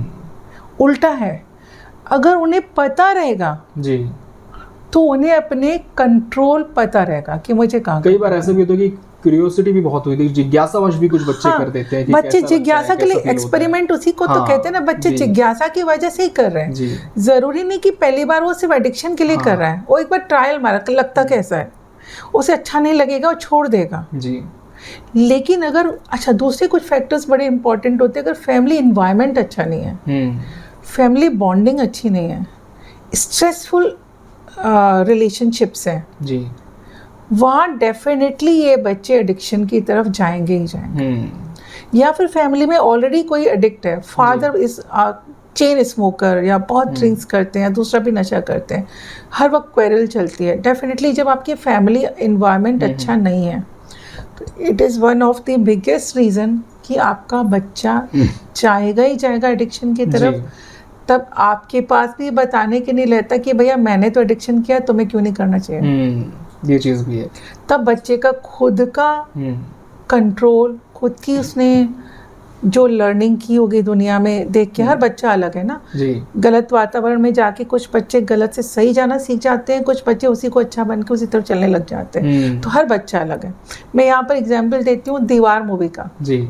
उल्टा है, अगर उन्हें पता रहेगा जी तो उन्हें अपने कंट्रोल पता रहेगा कि मुझे कहाँ। कई बार ऐसा भी होता है कि क्यूरियोसिटी भी बहुत हुई थी, जिज्ञासावश भी कुछ बच्चे कर देते हैं कि बच्चे जिज्ञासा के लिए एक्सपेरिमेंट उसी को तो कहते हैं ना, बच्चे जिज्ञासा की वजह से ही कर रहे हैं। जरूरी नहीं कि पहली बार वो सिर्फ एडिक्शन के लिए कर रहा है, वो एक बार ट्रायल मारा लगता कैसा है, उसे अच्छा नहीं लगेगा वो छोड़ देगा जी। लेकिन अगर अच्छा दूसरे कुछ फैक्टर्स बड़े इंपॉर्टेंट होते हैं। अगर फैमिली एनवायरनमेंट अच्छा नहीं है, फैमिली बॉन्डिंग अच्छी नहीं है, स्ट्रेसफुल रिलेशनशिप्स हैं जी, वहाँ डेफिनेटली ये बच्चे एडिक्शन की तरफ जाएंगे ही जाएंगे। या फिर फैमिली में ऑलरेडी कोई एडिक्ट है, फादर इज चेन स्मोकर या बहुत ड्रिंक्स करते हैं, दूसरा भी नशा करते हैं, हर वक्त क्वेरल चलती है। डेफिनेटली जब आपकी फैमिली एनवायरनमेंट अच्छा नहीं है तो it is one of the biggest reason कि आपका बच्चा जाएगा ही जाएगा एडिक्शन की तरफ। तब आपके पास भी बताने के नहीं रहता कि भैया मैंने तो एडिक्शन किया, तुम्हें क्यों नहीं करना चाहिए। ये चीज़ भी है। तब बच्चे का खुद का कंट्रोल, खुद की उसने जो लर्निंग की होगी दुनिया में देख के, हर बच्चा अलग है ना जी। गलत वातावरण में जाके कुछ बच्चे गलत से सही जाना सीख जाते हैं, कुछ बच्चे उसी को अच्छा बन के उसी तरफ चलने लग जाते हैं। तो हर बच्चा अलग है। मैं यहाँ पर एग्जाम्पल देती हूँ दीवार मूवी का जी।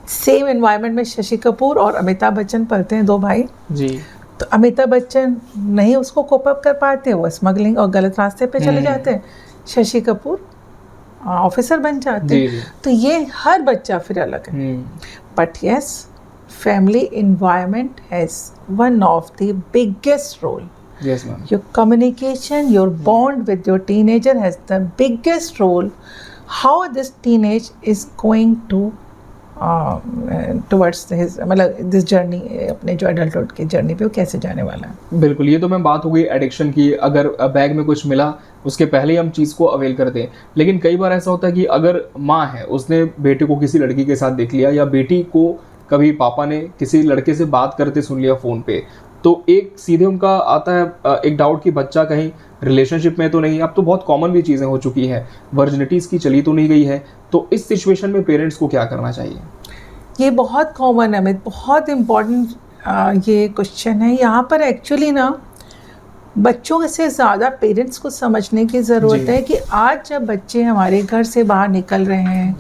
सेम एनवायरनमेंट में शशि कपूर और अमिताभ बच्चन पढ़ते हैं, दो भाई जी। तो अमिताभ बच्चन नहीं उसको कोप अप कर पाते, वो स्मगलिंग और गलत रास्ते पे चले जाते हैं। शशि कपूर ऑफिसर बन जाते हैं। तो ये हर बच्चा फिर अलग है। But yes, family environment has one of the biggest role. Yes, ma'am. Your communication, your bond with your teenager has the biggest role. How this teenage is going to towards his मतलब this journey, अपने जो adulthood की journey पे वो कैसे जाने वाला है। बिल्कुल, ये तो मैं बात हो गई एडिक्शन की। अगर बैग में कुछ मिला उसके पहले ही हम चीज़ को अवेल कर दें। लेकिन कई बार ऐसा होता है कि अगर माँ है, उसने बेटे को किसी लड़की के साथ देख लिया, या बेटी को कभी पापा ने किसी लड़के से बात करते सुन लिया फ़ोन पे, तो एक सीधे उनका आता है एक डाउट कि बच्चा कहीं रिलेशनशिप में तो नहीं। अब तो बहुत कॉमन भी चीज़ें हो चुकी हैं, वर्जिनिटीज़ की चली तो नहीं गई है। तो इस सिचुएशन में पेरेंट्स को क्या करना चाहिए? ये बहुत कॉमन है, बहुत इम्पॉर्टेंट ये क्वेश्चन है। यहाँ पर एक्चुअली ना बच्चों से ज़्यादा पेरेंट्स को समझने की ज़रूरत है कि आज जब बच्चे हमारे घर से बाहर निकल रहे हैं,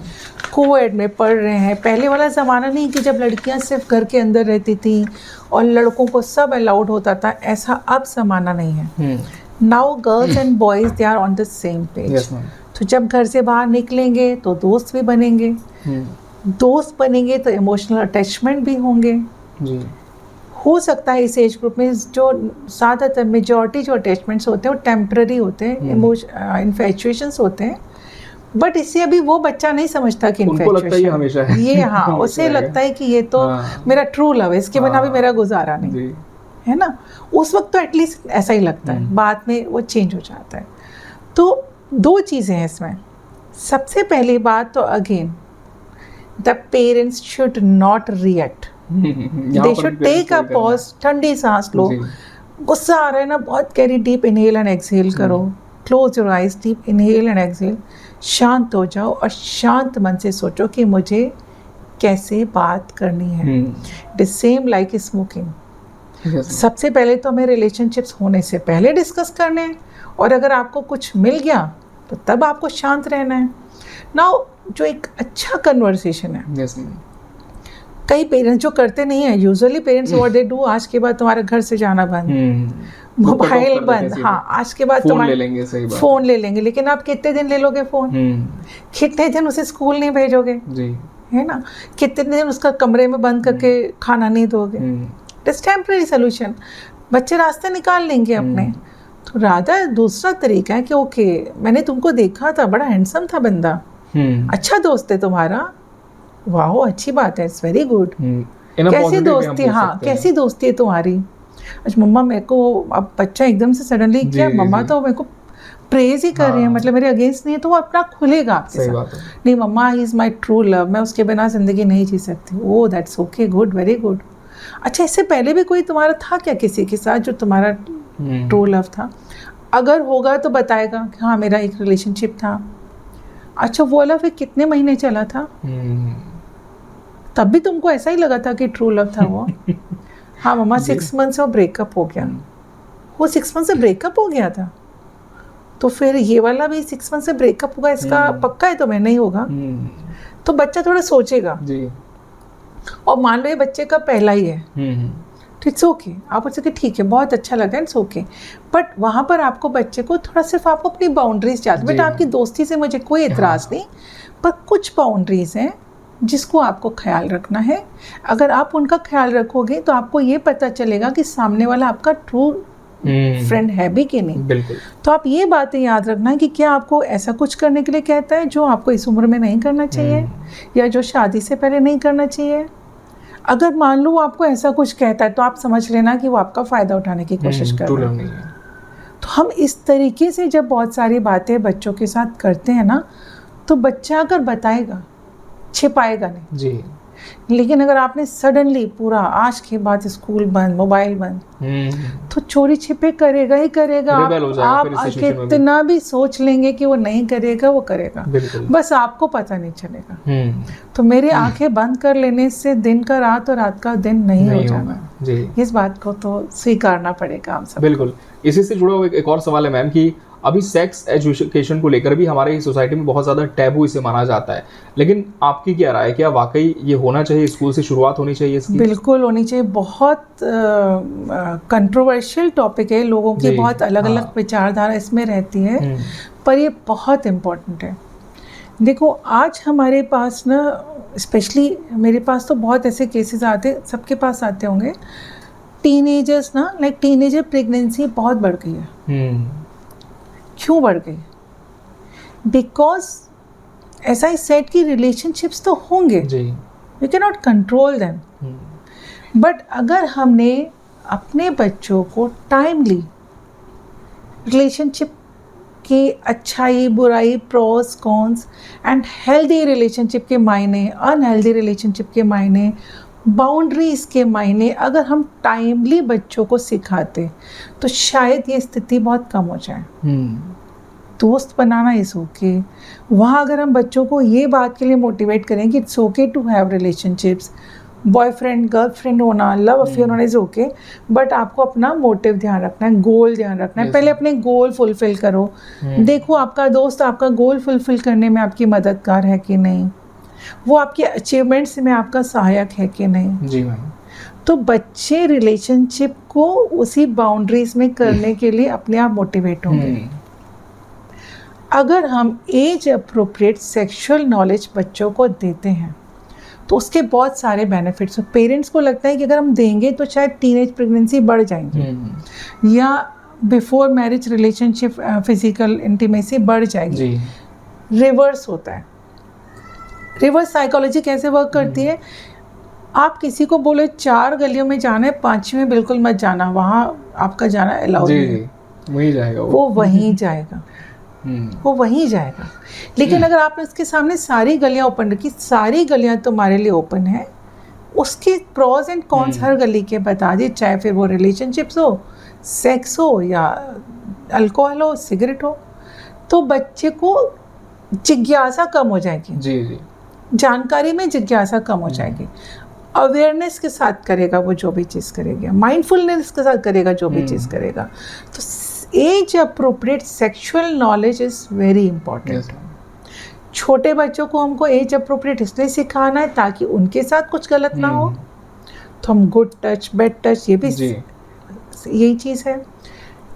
कोएड में पढ़ रहे हैं, पहले वाला ज़माना नहीं कि जब लड़कियां सिर्फ घर के अंदर रहती थी और लड़कों को सब अलाउड होता था, ऐसा अब ज़माना नहीं है। Now girls and boys they are on the same page. तो जब घर से बाहर निकलेंगे तो दोस्त भी बनेंगे, दोस्त बनेंगे तो इमोशनल अटैचमेंट भी होंगे जी। हो सकता है इस एज ग्रुप में जो ज़्यादातर मेजॉरिटी जो अटैचमेंट्स होते हैं वो टेम्पररी होते हैं, इन्फैचुएशंस होते हैं। बट इससे अभी वो बच्चा नहीं समझता कि इन्फैचुएशन हमेशा है ये, हाँ उसे लगता है कि ये तो मेरा ट्रू लव है, इसके बिना भी मेरा गुजारा नहीं है ना। उस वक्त तो एटलीस्ट ऐसा ही लगता है, बाद में वो चेंज हो जाता है। तो दो चीज़ें हैं इसमें। सबसे पहली बात तो again the parents should not react, they should take a pause, ठंडी सांस लो। गुस्सा आ रहा है ना, बहुत गहरी डीप इनहेल एंड एक्सहेल करो, close your eyes, deep inhale and exhale, शांत हो जाओ और शांत मन से सोचो कि मुझे कैसे बात करनी है। It is same like smoking. सबसे पहले तो हमें रिलेशनशिप्स होने से पहले डिस्कस करने हैं, और अगर आपको कुछ मिल गया तो तब आपको शांत रहना है। नाउ जो एक अच्छा कन्वर्सेशन है, कई पेरेंट्स जो करते नहीं है, usually parents what they do, आज के बाद तुम्हारा घर से जाना बंद, मोबाइल बंद, हाँ आज के बाद तुम्हारा फोन ले लेंगे। लेकिन आप कितने दिन ले लोगे फोन? कितने दिन उसे स्कूल नहीं भेजोगे जी, है ना? कितने दिन उसका कमरे में बंद करके खाना नहीं दोगे? इट्स टेम्परेरी सोल्यूशन, बच्चे रास्ते निकाल लेंगे अपने। तो राधा दूसरा तरीका है कि ओके मैंने तुमको देखा था, बड़ा हैंडसम था बंदा, अच्छा दोस्त है तुम्हारा, वाह अच्छी बात है, इट्स वेरी गुड, कैसी दोस्ती, हाँ कैसी दोस्ती है तुम्हारी? अच्छा मम्मा मेरे को, अब बच्चा एकदम से सडनली क्या मम्मा तो मेरे को प्रेज ही कर रही है, मतलब मेरे अगेंस्ट नहीं है, तो वो अपना खुलेगा आपके साथ। नहीं मम्मा he is my true love, मैं उसके बिना जिंदगी नहीं जी सकती। Oh that's okay, good, very good. अच्छा इससे पहले भी कोई तुम्हारा था क्या किसी के साथ जो तुम्हारा ट्रू लव था? अगर होगा तो बताएगा कि हाँ मेरा एक रिलेशनशिप था। अच्छा वो लव फिर कितने महीने चला था? तब भी तुमको ऐसा ही लगा था कि ट्रू लव था वो? हाँ मम्मा 6 मंथ से वो ब्रेकअप हो गया। वो 6 मंथ से ब्रेकअप हो गया था, तो फिर ये वाला भी 6 मंथ से ब्रेकअप होगा, इसका पक्का है तो मैं नहीं होगा। तो बच्चा थोड़ा सोचेगा जी। और मान लो ये बच्चे का पहला ही है, तो इट्स ओके, आप उससे ठीक है बहुत अच्छा लगा, इट्स ओके। बट वहाँ पर आपको बच्चे को थोड़ा सिर्फ आपको अपनी बाउंड्रीज चाहते, बेटा आपकी दोस्ती से मुझे कोई एतराज़ नहीं, पर कुछ बाउंड्रीज हैं जिसको आपको ख्याल रखना है। अगर आप उनका ख्याल रखोगे तो आपको ये पता चलेगा कि सामने वाला आपका ट्रू फ्रेंड है भी कि नहीं। बिल्कुल। तो आप ये बातें याद रखना कि क्या आपको ऐसा कुछ करने के लिए कहता है जो आपको इस उम्र में नहीं करना चाहिए, या जो शादी से पहले नहीं करना चाहिए। अगर मान लो वो आपको ऐसा कुछ कहता है तो आप समझ लेना कि वो आपका फ़ायदा उठाने की कोशिश कर रहा है। तो हम इस तरीके से जब बहुत सारी बातें बच्चों के साथ करते हैं ना, तो बच्चा अगर बताएगा, छिपाएगा नहीं जी। लेकिन अगर आपने सडनली पूरा आज के बाद स्कूल बंद, मोबाइल बंद, तो चोरी छिपे करेगा ही करेगा। आप कितना भी सोच लेंगे कि वो नहीं करेगा, वो करेगा, बस आपको पता नहीं चलेगा। तो मेरी आंखें बंद कर लेने से दिन का रात और रात का दिन नहीं हो जाना जी। इस बात को तो स्वीकारना पड़ेगा हम सब। बिल्कुल। इसी से जुड़ा हुआ एक और सवाल है मैम कि अभी सेक्स एजुकेशन को लेकर भी हमारे सोसाइटी में बहुत ज़्यादा टैबू इसे माना जाता है, लेकिन आपकी क्या राय है, क्या वाकई ये होना चाहिए, स्कूल से शुरुआत होनी चाहिए इसकी? बिल्कुल होनी चाहिए। बहुत कंट्रोवर्शियल टॉपिक है, लोगों की बहुत अलग अलग विचारधारा इसमें रहती है, पर ये बहुत इम्पोर्टेंट है। देखो आज हमारे पास ना, स्पेशली मेरे पास तो बहुत ऐसे केसेस आते, सबके पास आते होंगे, टीनेजर्स ना, लाइक टीनेजर प्रेगनेंसी बहुत बढ़ गई है। क्यों बढ़ गई? बिकॉज ऐसा ही सेट की रिलेशनशिप्स तो होंगे, you can not control them, but अगर हमने अपने बच्चों को टाइमली रिलेशनशिप की अच्छाई बुराई, pros cons and healthy relationship के मायने, अनहेल्दी रिलेशनशिप के मायने, बाउंड्रीज के मायने अगर हम टाइमली बच्चों को सिखाते तो शायद ये स्थिति बहुत कम हो जाए। दोस्त बनाना इट्स ओके, वहाँ अगर हम बच्चों को ये बात के लिए मोटिवेट करें कि it's okay to have relationships, boyfriend girlfriend होना, लव अफेयर होना इज ओके, बट आपको अपना मोटिव ध्यान रखना है, गोल ध्यान रखना है। पहले अपने गोल फुलफिल करो, देखो आपका दोस्त आपका गोल फुलफिल करने में आपकी मददगार है कि नहीं, वो आपके अचीवमेंट्स में आपका सहायक है कि नहीं जी मैम। तो बच्चे रिलेशनशिप को उसी बाउंड्रीज में करने के लिए अपने आप मोटिवेट होंगे। अगर हम एज अप्रोप्रिएट सेक्सुअल नॉलेज बच्चों को देते हैं तो उसके बहुत सारे बेनिफिट्स हैं। पेरेंट्स को लगता है कि अगर हम देंगे तो शायद टीनेज प्रेगनेंसी बढ़ जाएंगी या before marriage relationship physical intimacy बढ़ जाएगी। रिवर्स होता है। रिवर्स साइकोलॉजी कैसे वर्क करती है? आप किसी को बोले 4 गलियों में जाना है, 5वीं में बिल्कुल मत जाना, वहाँ आपका जाना अलाउड नहीं है, वहीं जाएगा वो वहीं जाएगा, वो वहीं जाएगा। लेकिन अगर आपने उसके सामने सारी गलियां ओपन रखी, सारी गलियां तुम्हारे लिए ओपन है, उसके प्रॉज एंड कॉन्स हर गली के बता दिए, चाहे फिर वो रिलेशनशिप्स हो, सेक्स हो या अल्कोहल हो, सिगरेट हो, तो बच्चे को जिज्ञासा कम हो जाएगी। जी जी, जानकारी में जिज्ञासा कम हो जाएगी। अवेयरनेस के साथ करेगा वो जो भी चीज़ करेगा, माइंडफुलनेस के साथ करेगा जो भी चीज़ करेगा। तो age appropriate sexual knowledge is very important. छोटे बच्चों को हमको एज अप्रोप्रिएट इसलिए सिखाना है ताकि उनके साथ कुछ गलत ना हो। तो हम गुड टच, बैड टच, ये भी यही चीज़ है।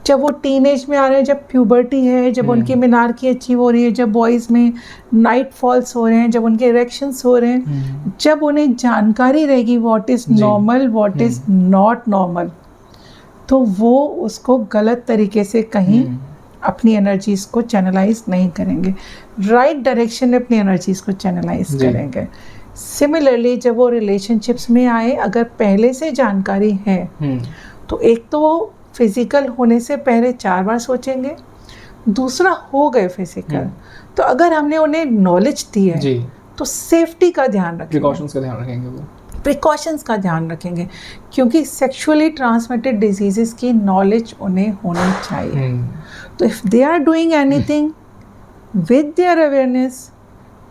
जब वो टीनेज में आ रहे हैं, जब प्यूबर्टी है, जब उनकी मिनार्की अचीव हो रही है, जब बॉयज़ में नाइट फॉल्स हो रहे हैं, जब उनके इरेक्शंस हो रहे हैं, जब उन्हें जानकारी रहेगी what is normal, what is not normal, तो वो उसको गलत तरीके से कहीं अपनी एनर्जीज़ को चैनलाइज नहीं करेंगे, राइट डायरेक्शन में अपनी एनर्जीज़ को चैनलाइज करेंगे। सिमिलरली जब वो रिलेशनशिप्स में आए, अगर पहले से जानकारी है तो एक तो वो फिजिकल होने से पहले 4 बार सोचेंगे, दूसरा हो गए फिजिकल तो अगर हमने उन्हें नॉलेज दी है तो सेफ्टी का ध्यान रखेंगे, प्रिकॉशंस का ध्यान रखेंगे, क्योंकि सेक्सुअली ट्रांसमिटेड डिजीजेस की नॉलेज उन्हें होनी चाहिए। तो if they are doing anything with their awareness,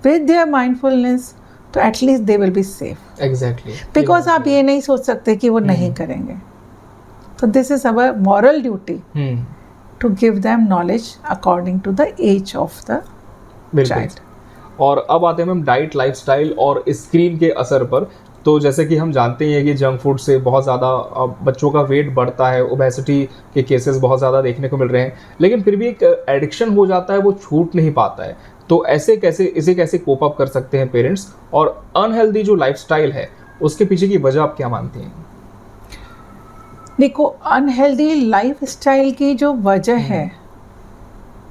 with their mindfulness, तो at least they will be safe. Exactly, because आप ये नहीं सोच सकते कि वो नहीं करेंगे। तो this is our moral duty to give them knowledge according to the age of the child. और अब आते हैं मैम डाइट, लाइफस्टाइल और स्क्रीन के असर पर। तो जैसे कि हम जानते हैं कि जंक फूड से बहुत ज़्यादा बच्चों का वेट बढ़ता है, ओबेसिटी के केसेस बहुत ज़्यादा देखने को मिल रहे हैं, लेकिन फिर भी एक एडिक्शन हो जाता है, वो छूट नहीं पाता है। तो इसे कैसे कोप अप कर सकते हैं पेरेंट्स? और अनहेल्दी जो लाइफस्टाइल है उसके पीछे की वजह आप क्या मानती हैं? देखो, अनहेल्दी लाइफस्टाइल की जो वजह है,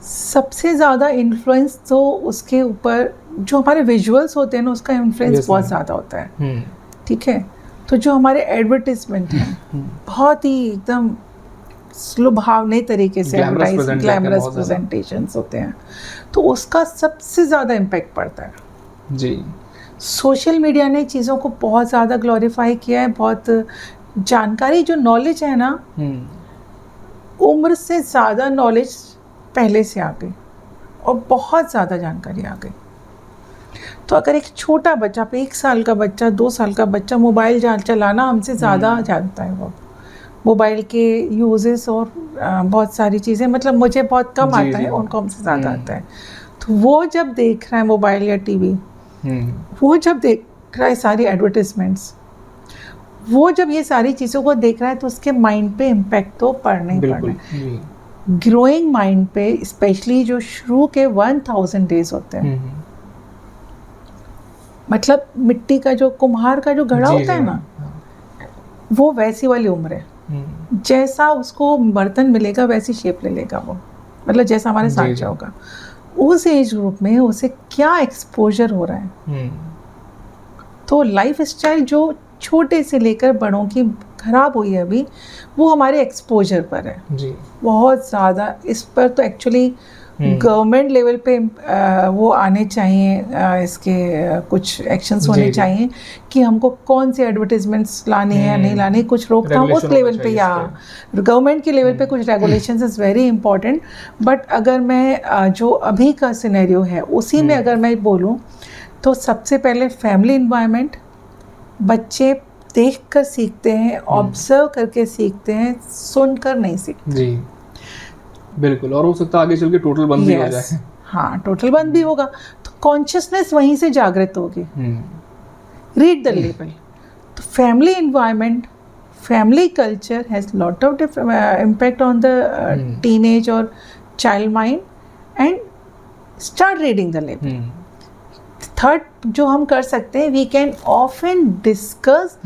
सबसे ज़्यादा इन्फ्लुएंस तो उसके ऊपर जो हमारे विजुअल्स होते हैं ना, उसका इन्फ्लुएंस बहुत ज़्यादा होता है। ठीक है, तो जो हमारे एडवर्टिजमेंट हैं बहुत ही एकदम सुलभावने तरीके से ग्लैमरस प्रेजेंटेशंस होते हैं, तो उसका सबसे ज़्यादा इम्पैक्ट पड़ता है जी। सोशल मीडिया ने चीज़ों को बहुत ज़्यादा ग्लोरीफाई किया है। बहुत जानकारी, जो नॉलेज है ना, उम्र से ज़्यादा नॉलेज पहले से आ गई और बहुत ज़्यादा जानकारी आ गई। तो अगर एक छोटा बच्चा, 1 साल का बच्चा, 2 साल का बच्चा मोबाइल चलाना हमसे ज़्यादा जानता है, वो मोबाइल के यूजेस और बहुत सारी चीज़ें, मतलब मुझे बहुत कम आता है, उनको हमसे ज़्यादा आता है। तो वो जब देख रहा है मोबाइल या टीवी, वो जब देख रहा है सारी एडवर्टिजमेंट्स, वो जब ये सारी चीज़ों को देख रहा है, तो उसके माइंड पे इम्पैक्ट तो पड़ना ही पड़ना है। ग्रोइंग माइंड पे, स्पेशली जो शुरू के 1000 डेज होते हैं, मतलब मिट्टी का जो, कुम्हार का जो घड़ा होता है ना, वो वैसी वाली उम्र है। जैसा उसको बर्तन मिलेगा वैसी शेप ले लेगा वो, मतलब जैसा हमारे साथ होगा। उस एज ग्रुप में उसे क्या एक्सपोजर हो रहा है। तो लाइफ स्टाइल जो छोटे से लेकर बड़ों की खराब हुई है अभी, वो हमारे एक्सपोजर पर है जी, बहुत ज़्यादा। इस पर तो एक्चुअली गवर्नमेंट लेवल पे वो आने चाहिए, इसके कुछ एक्शंस होने चाहिए कि हमको कौन सी एडवर्टाइजमेंट्स लानी है या नहीं लानी, कुछ रोकथाम उस लेवल पे, या गवर्नमेंट के लेवल पे कुछ regulations is very important. But अगर मैं जो अभी का सिनेरियो है उसी में अगर मैं बोलूँ, तो सबसे पहले फैमिली इन्वायरमेंट, बच्चे देख कर सीखते हैं, ऑब्जर्व करके सीखते हैं, सुनकर नहीं सीखते जी। बिल्कुल, और हो सकता है आगे चल के टोटल बंद भी हो जाए। हाँ, टोटल बंद भी होगा तो कॉन्शियसनेस वहीं से जागृत होगी। Read the label. तो family environment, family culture has lot of impact on the teenage और child mind, and start reading the label. Third जो हम कर सकते हैं, वी कैन ऑफन डिस्कस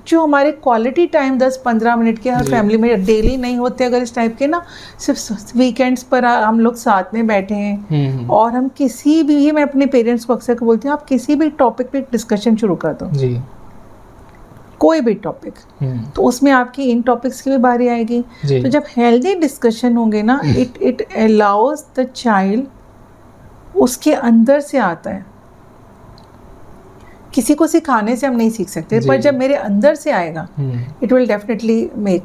जो हमारे क्वालिटी टाइम 10-15 मिनट के हर फैमिली में डेली नहीं होते, अगर इस टाइप के ना, सिर्फ वीकेंड्स पर हम लोग साथ में बैठे हैं और हम किसी भी, मैं अपने पेरेंट्स को अक्सर बोलती हूँ, आप किसी भी टॉपिक पे डिस्कशन शुरू कर दो जी, कोई भी टॉपिक, तो उसमें आपकी इन टॉपिक्स की भी बारी आएगी। तो जब हेल्दी डिस्कशन होंगे ना, इट अलाउज द चाइल्ड, उसके अंदर से आता है। किसी को सिखाने से हम नहीं सीख सकते, पर जब मेरे अंदर से आएगा, it will definitely make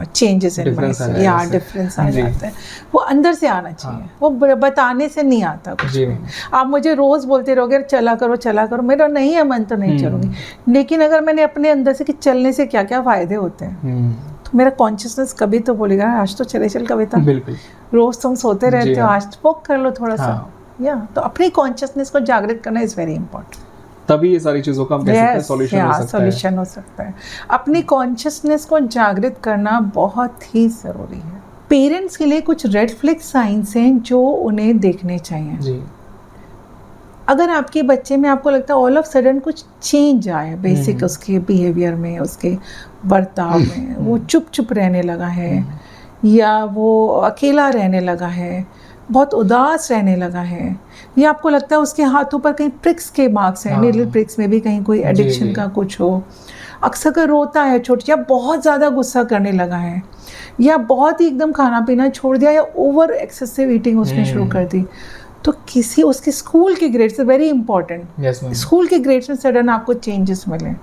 changes in myself, या डिफरेंस आ जाता है, वो अंदर से आना चाहिए, वो बताने से नहीं आता कुछ। आप मुझे रोज़ बोलते रहोगे चला करो, मेरा नहीं है मन तो नहीं चलूँगी, लेकिन अगर मैंने अपने अंदर से कि चलने से क्या क्या फ़ायदे होते हैं, तो मेरा कॉन्शियसनेस कभी तो बोलेगा आज तो चल कविता, बिल्कुल रोज़ तुम सोते रहते हो, आज वॉक कर लो थोड़ा सा, या तो अपनी कॉन्शियसनेस को जागृत करना इज़ वेरी इंपॉर्टेंट, तभी ये सारी चीज़ों का हम कह सकते हैं सॉल्यूशन हो सकता है। अपनी कॉन्शियसनेस को जागृत करना बहुत ही ज़रूरी है। पेरेंट्स के लिए कुछ रेड फ्लैग साइंस हैं जो उन्हें देखने चाहिए जी। अगर आपके बच्चे में आपको लगता है ऑल ऑफ सडन कुछ चेंज आया बेसिक उसके बिहेवियर में, उसके बर्ताव में, वो चुप रहने लगा है, या वो अकेला रहने लगा है, बहुत उदास रहने लगा है, या आपको लगता है उसके हाथों पर कहीं प्रिक्स के मार्क्स हैं, नीडल प्रिक्स में भी कहीं कोई एडिक्शन का कुछ हो, अक्सर कर रोता है छोटा, या बहुत ज़्यादा गुस्सा करने लगा है, या बहुत ही एकदम खाना पीना छोड़ दिया, या ओवर एक्सेसिव ईटिंग उसने शुरू कर दी, तो किसी उसके स्कूल के ग्रेड्स वेरी इंपॉर्टेंट, स्कूल के ग्रेड्स में सडन आपको चेंजेस मिले,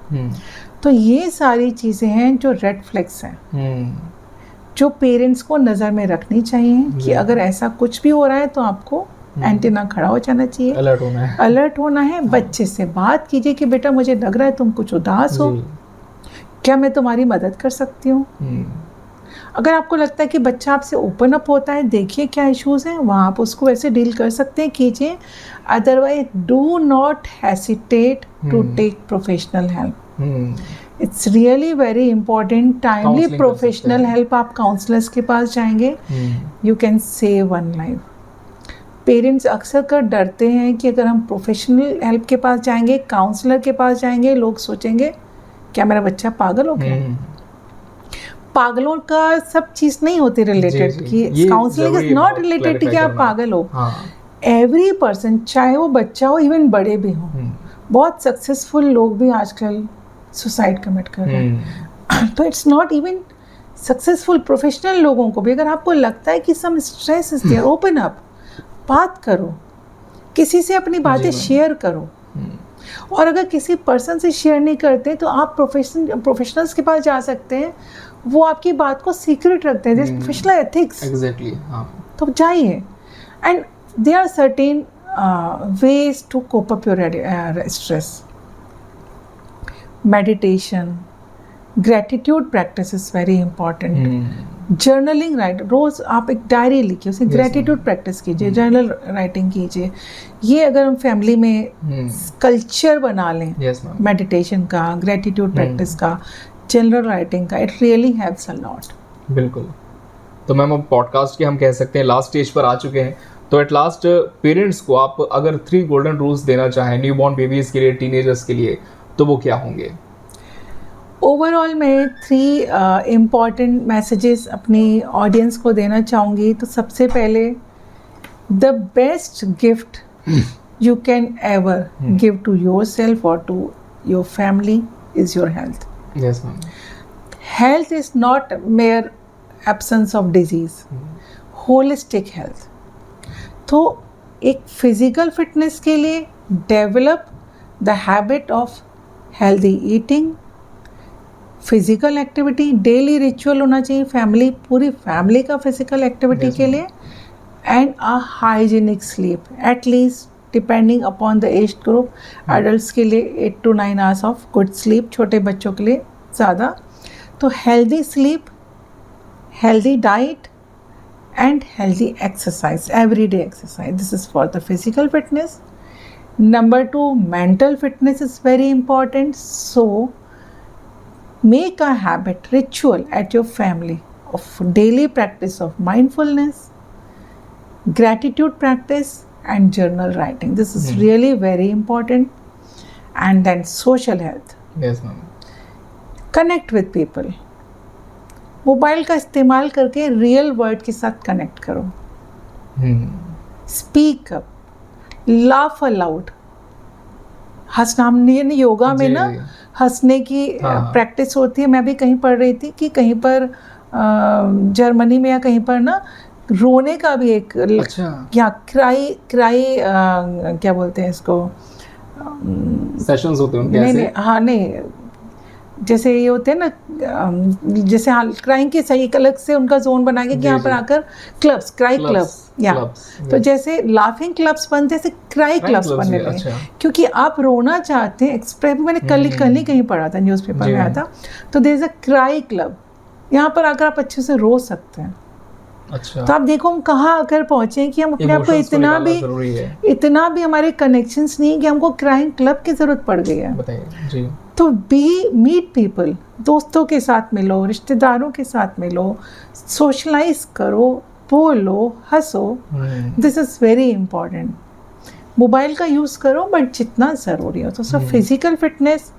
तो ये सारी चीज़ें हैं जो रेड फ्लैग्स हैं जो पेरेंट्स को नज़र में रखनी चाहिए कि अगर ऐसा कुछ भी हो रहा है तो आपको एंटीना खड़ा हो जाना चाहिए, अलर्ट होना है। बच्चे से बात कीजिए कि बेटा मुझे लग रहा है तुम कुछ उदास हो, क्या मैं तुम्हारी मदद कर सकती हूँ। अगर आपको लगता है कि बच्चा आपसे ओपन अप होता है, देखिए क्या इश्यूज़ हैं, वहाँ आप उसको वैसे डील कर सकते हैं, कीजिए। Otherwise do not hesitate to take professional help. It's really very important, timely professional help. आप काउंसलर्स के पास जाएंगे, you can save one life. Parents अक्सर कर डरते हैं कि अगर हम प्रोफेशनल हेल्प के पास जाएंगे, काउंसलर के पास जाएंगे, लोग सोचेंगे क्या मेरा बच्चा पागल हो गया। पागलों का सब चीज़ नहीं होती रिलेटेड, कि काउंसलिंग इज नॉट रिलेटेड कि आप पागल हो। एवरी पर्सन, चाहे वो बच्चा हो, इवन बड़े भी हों, बहुत सक्सेसफुल लोग भी आजकल सुसाइड कमिट कर रहे हैं। तो it's not even successful, professional लोगों को भी अगर आपको लगता है कि some stress is there, open up, बात करो, किसी से अपनी बातें शेयर करो। और अगर किसी पर्सन से शेयर नहीं करते तो आप प्रोफेशनल्स के पास जा सकते हैं, वो आपकी बात को सीक्रेट रखते हैं, प्रोफेशनल एथिक्स। एग्जैक्टली, तो जाइए। And there are certain ways to cope up your stress. Meditation, gratitude practice is very important. Journaling, right, रोज़ आप एक डायरी लिखिए, उसे ग्रेटिट्यूड प्रैक्टिस कीजिए, जर्नल राइटिंग कीजिए। ये अगर हम फैमिली में कल्चर बना लें मेडिटेशन का, ग्रेटिट्यूड प्रैक्टिस का, जनरल राइटिंग का, it really helps a lot. बिल्कुल। तो मैम अब पॉडकास्ट के हम कह सकते हैं लास्ट स्टेज पर आ चुके हैं, तो एट लास्ट पेरेंट्स को आप अगर 3 गोल्डन रूल्स देना चाहें न्यूबॉर्न बेबीज़ के लिए, टीनेजर्स के लिए, तो वो क्या होंगे? ओवरऑल मैं 3 इम्पॉर्टेंट मैसेजेस अपनी ऑडियंस को देना चाहूँगी। तो सबसे पहले, the best gift you can ever give to yourself और to your family is your health. Yes, ma'am. Health is not mere absence of disease, holistic health. तो एक फिजिकल फिटनेस के लिए develop the habit of healthy eating, physical activity, daily ritual होना चाहिए family, पूरी family का physical activity के लिए, and a hygienic sleep, at least depending upon the age group. Adults के लिए 8 to 9 hours of good sleep, छोटे बच्चों के लिए ज़्यादा। तो healthy sleep, healthy diet and healthy exercise, everyday exercise, this is for the physical fitness. Number 2, mental fitness is very important. So make a habit, ritual at your family of daily practice of mindfulness, gratitude practice and journal writing. This is really very important. And then social health. Yes, ma'am. Connect with people. Mobile का इस्तेमाल करके real world के साथ connect करो। Speak up, laugh allowed, हंसना। हमने योगा में ना हंसने की प्रैक्टिस होती है। मैं भी कहीं पढ़ रही थी कि कहीं पर जर्मनी में या कहीं पर ना रोने का भी एक, या क्राई क्या बोलते हैं इसको, सेशंस होते हैं उनके। नहीं, हाँ नहीं, जैसे ये होते हैं ना, जैसे क्राइंग के सही अलग से उनका जोन बना के कि यहाँ पर आकर क्लब्स, क्राई क्लब, या तो जैसे लाफिंग क्लब्स बनते हैं, क्राई क्लब्स बनने लगे, क्योंकि आप रोना चाहते हैं, एक्सप्रेस, मैंने कल ही कहीं पढ़ा था, न्यूज़पेपर में आया था, तो there is a cry club, यहाँ पर आकर आप अच्छे से रो सकते हैं। अच्छा। तो आप देखो हम कहाँ आकर पहुंचे कि हम अपने आप को इतना भी हमारे कनेक्शंस नहीं कि हमको क्राइम क्लब की जरूरत पड़ गई है। बताइए जी। तो मीट पीपल, दोस्तों के साथ मिलो, रिश्तेदारों के साथ मिलो, सोशलाइज करो, बोलो, हंसो, this is very important. Mobile का यूज़ करो बट जितना ज़रूरी हो, तो सब physical fitness,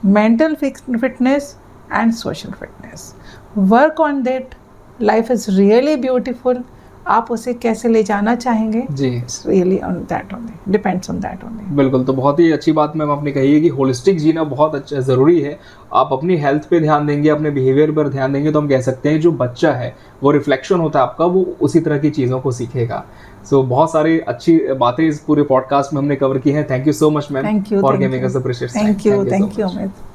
mental fitness and social fitness, work on that. Life is really beautiful, आप उसे कैसे ले जाना चाहेंगे जी, really on that only, depends on that only. बिल्कुल, तो बहुत ही अच्छी बात मैम आपने कही है कि होलिस्टिक जीना बहुत अच्छा ज़रूरी है। आप अपनी हेल्थ पे ध्यान देंगे, अपने बिहेवियर पर ध्यान देंगे, तो हम कह सकते हैं जो बच्चा है वो रिफ्लेक्शन होता है आपका, वो उसी तरह की चीज़ों को सीखेगा। सो बहुत सारी अच्छी बातें इस पूरे पॉडकास्ट में हमने कवर की हैं। Thank you so much ma'am for giving us the precious time. Thank you Amit.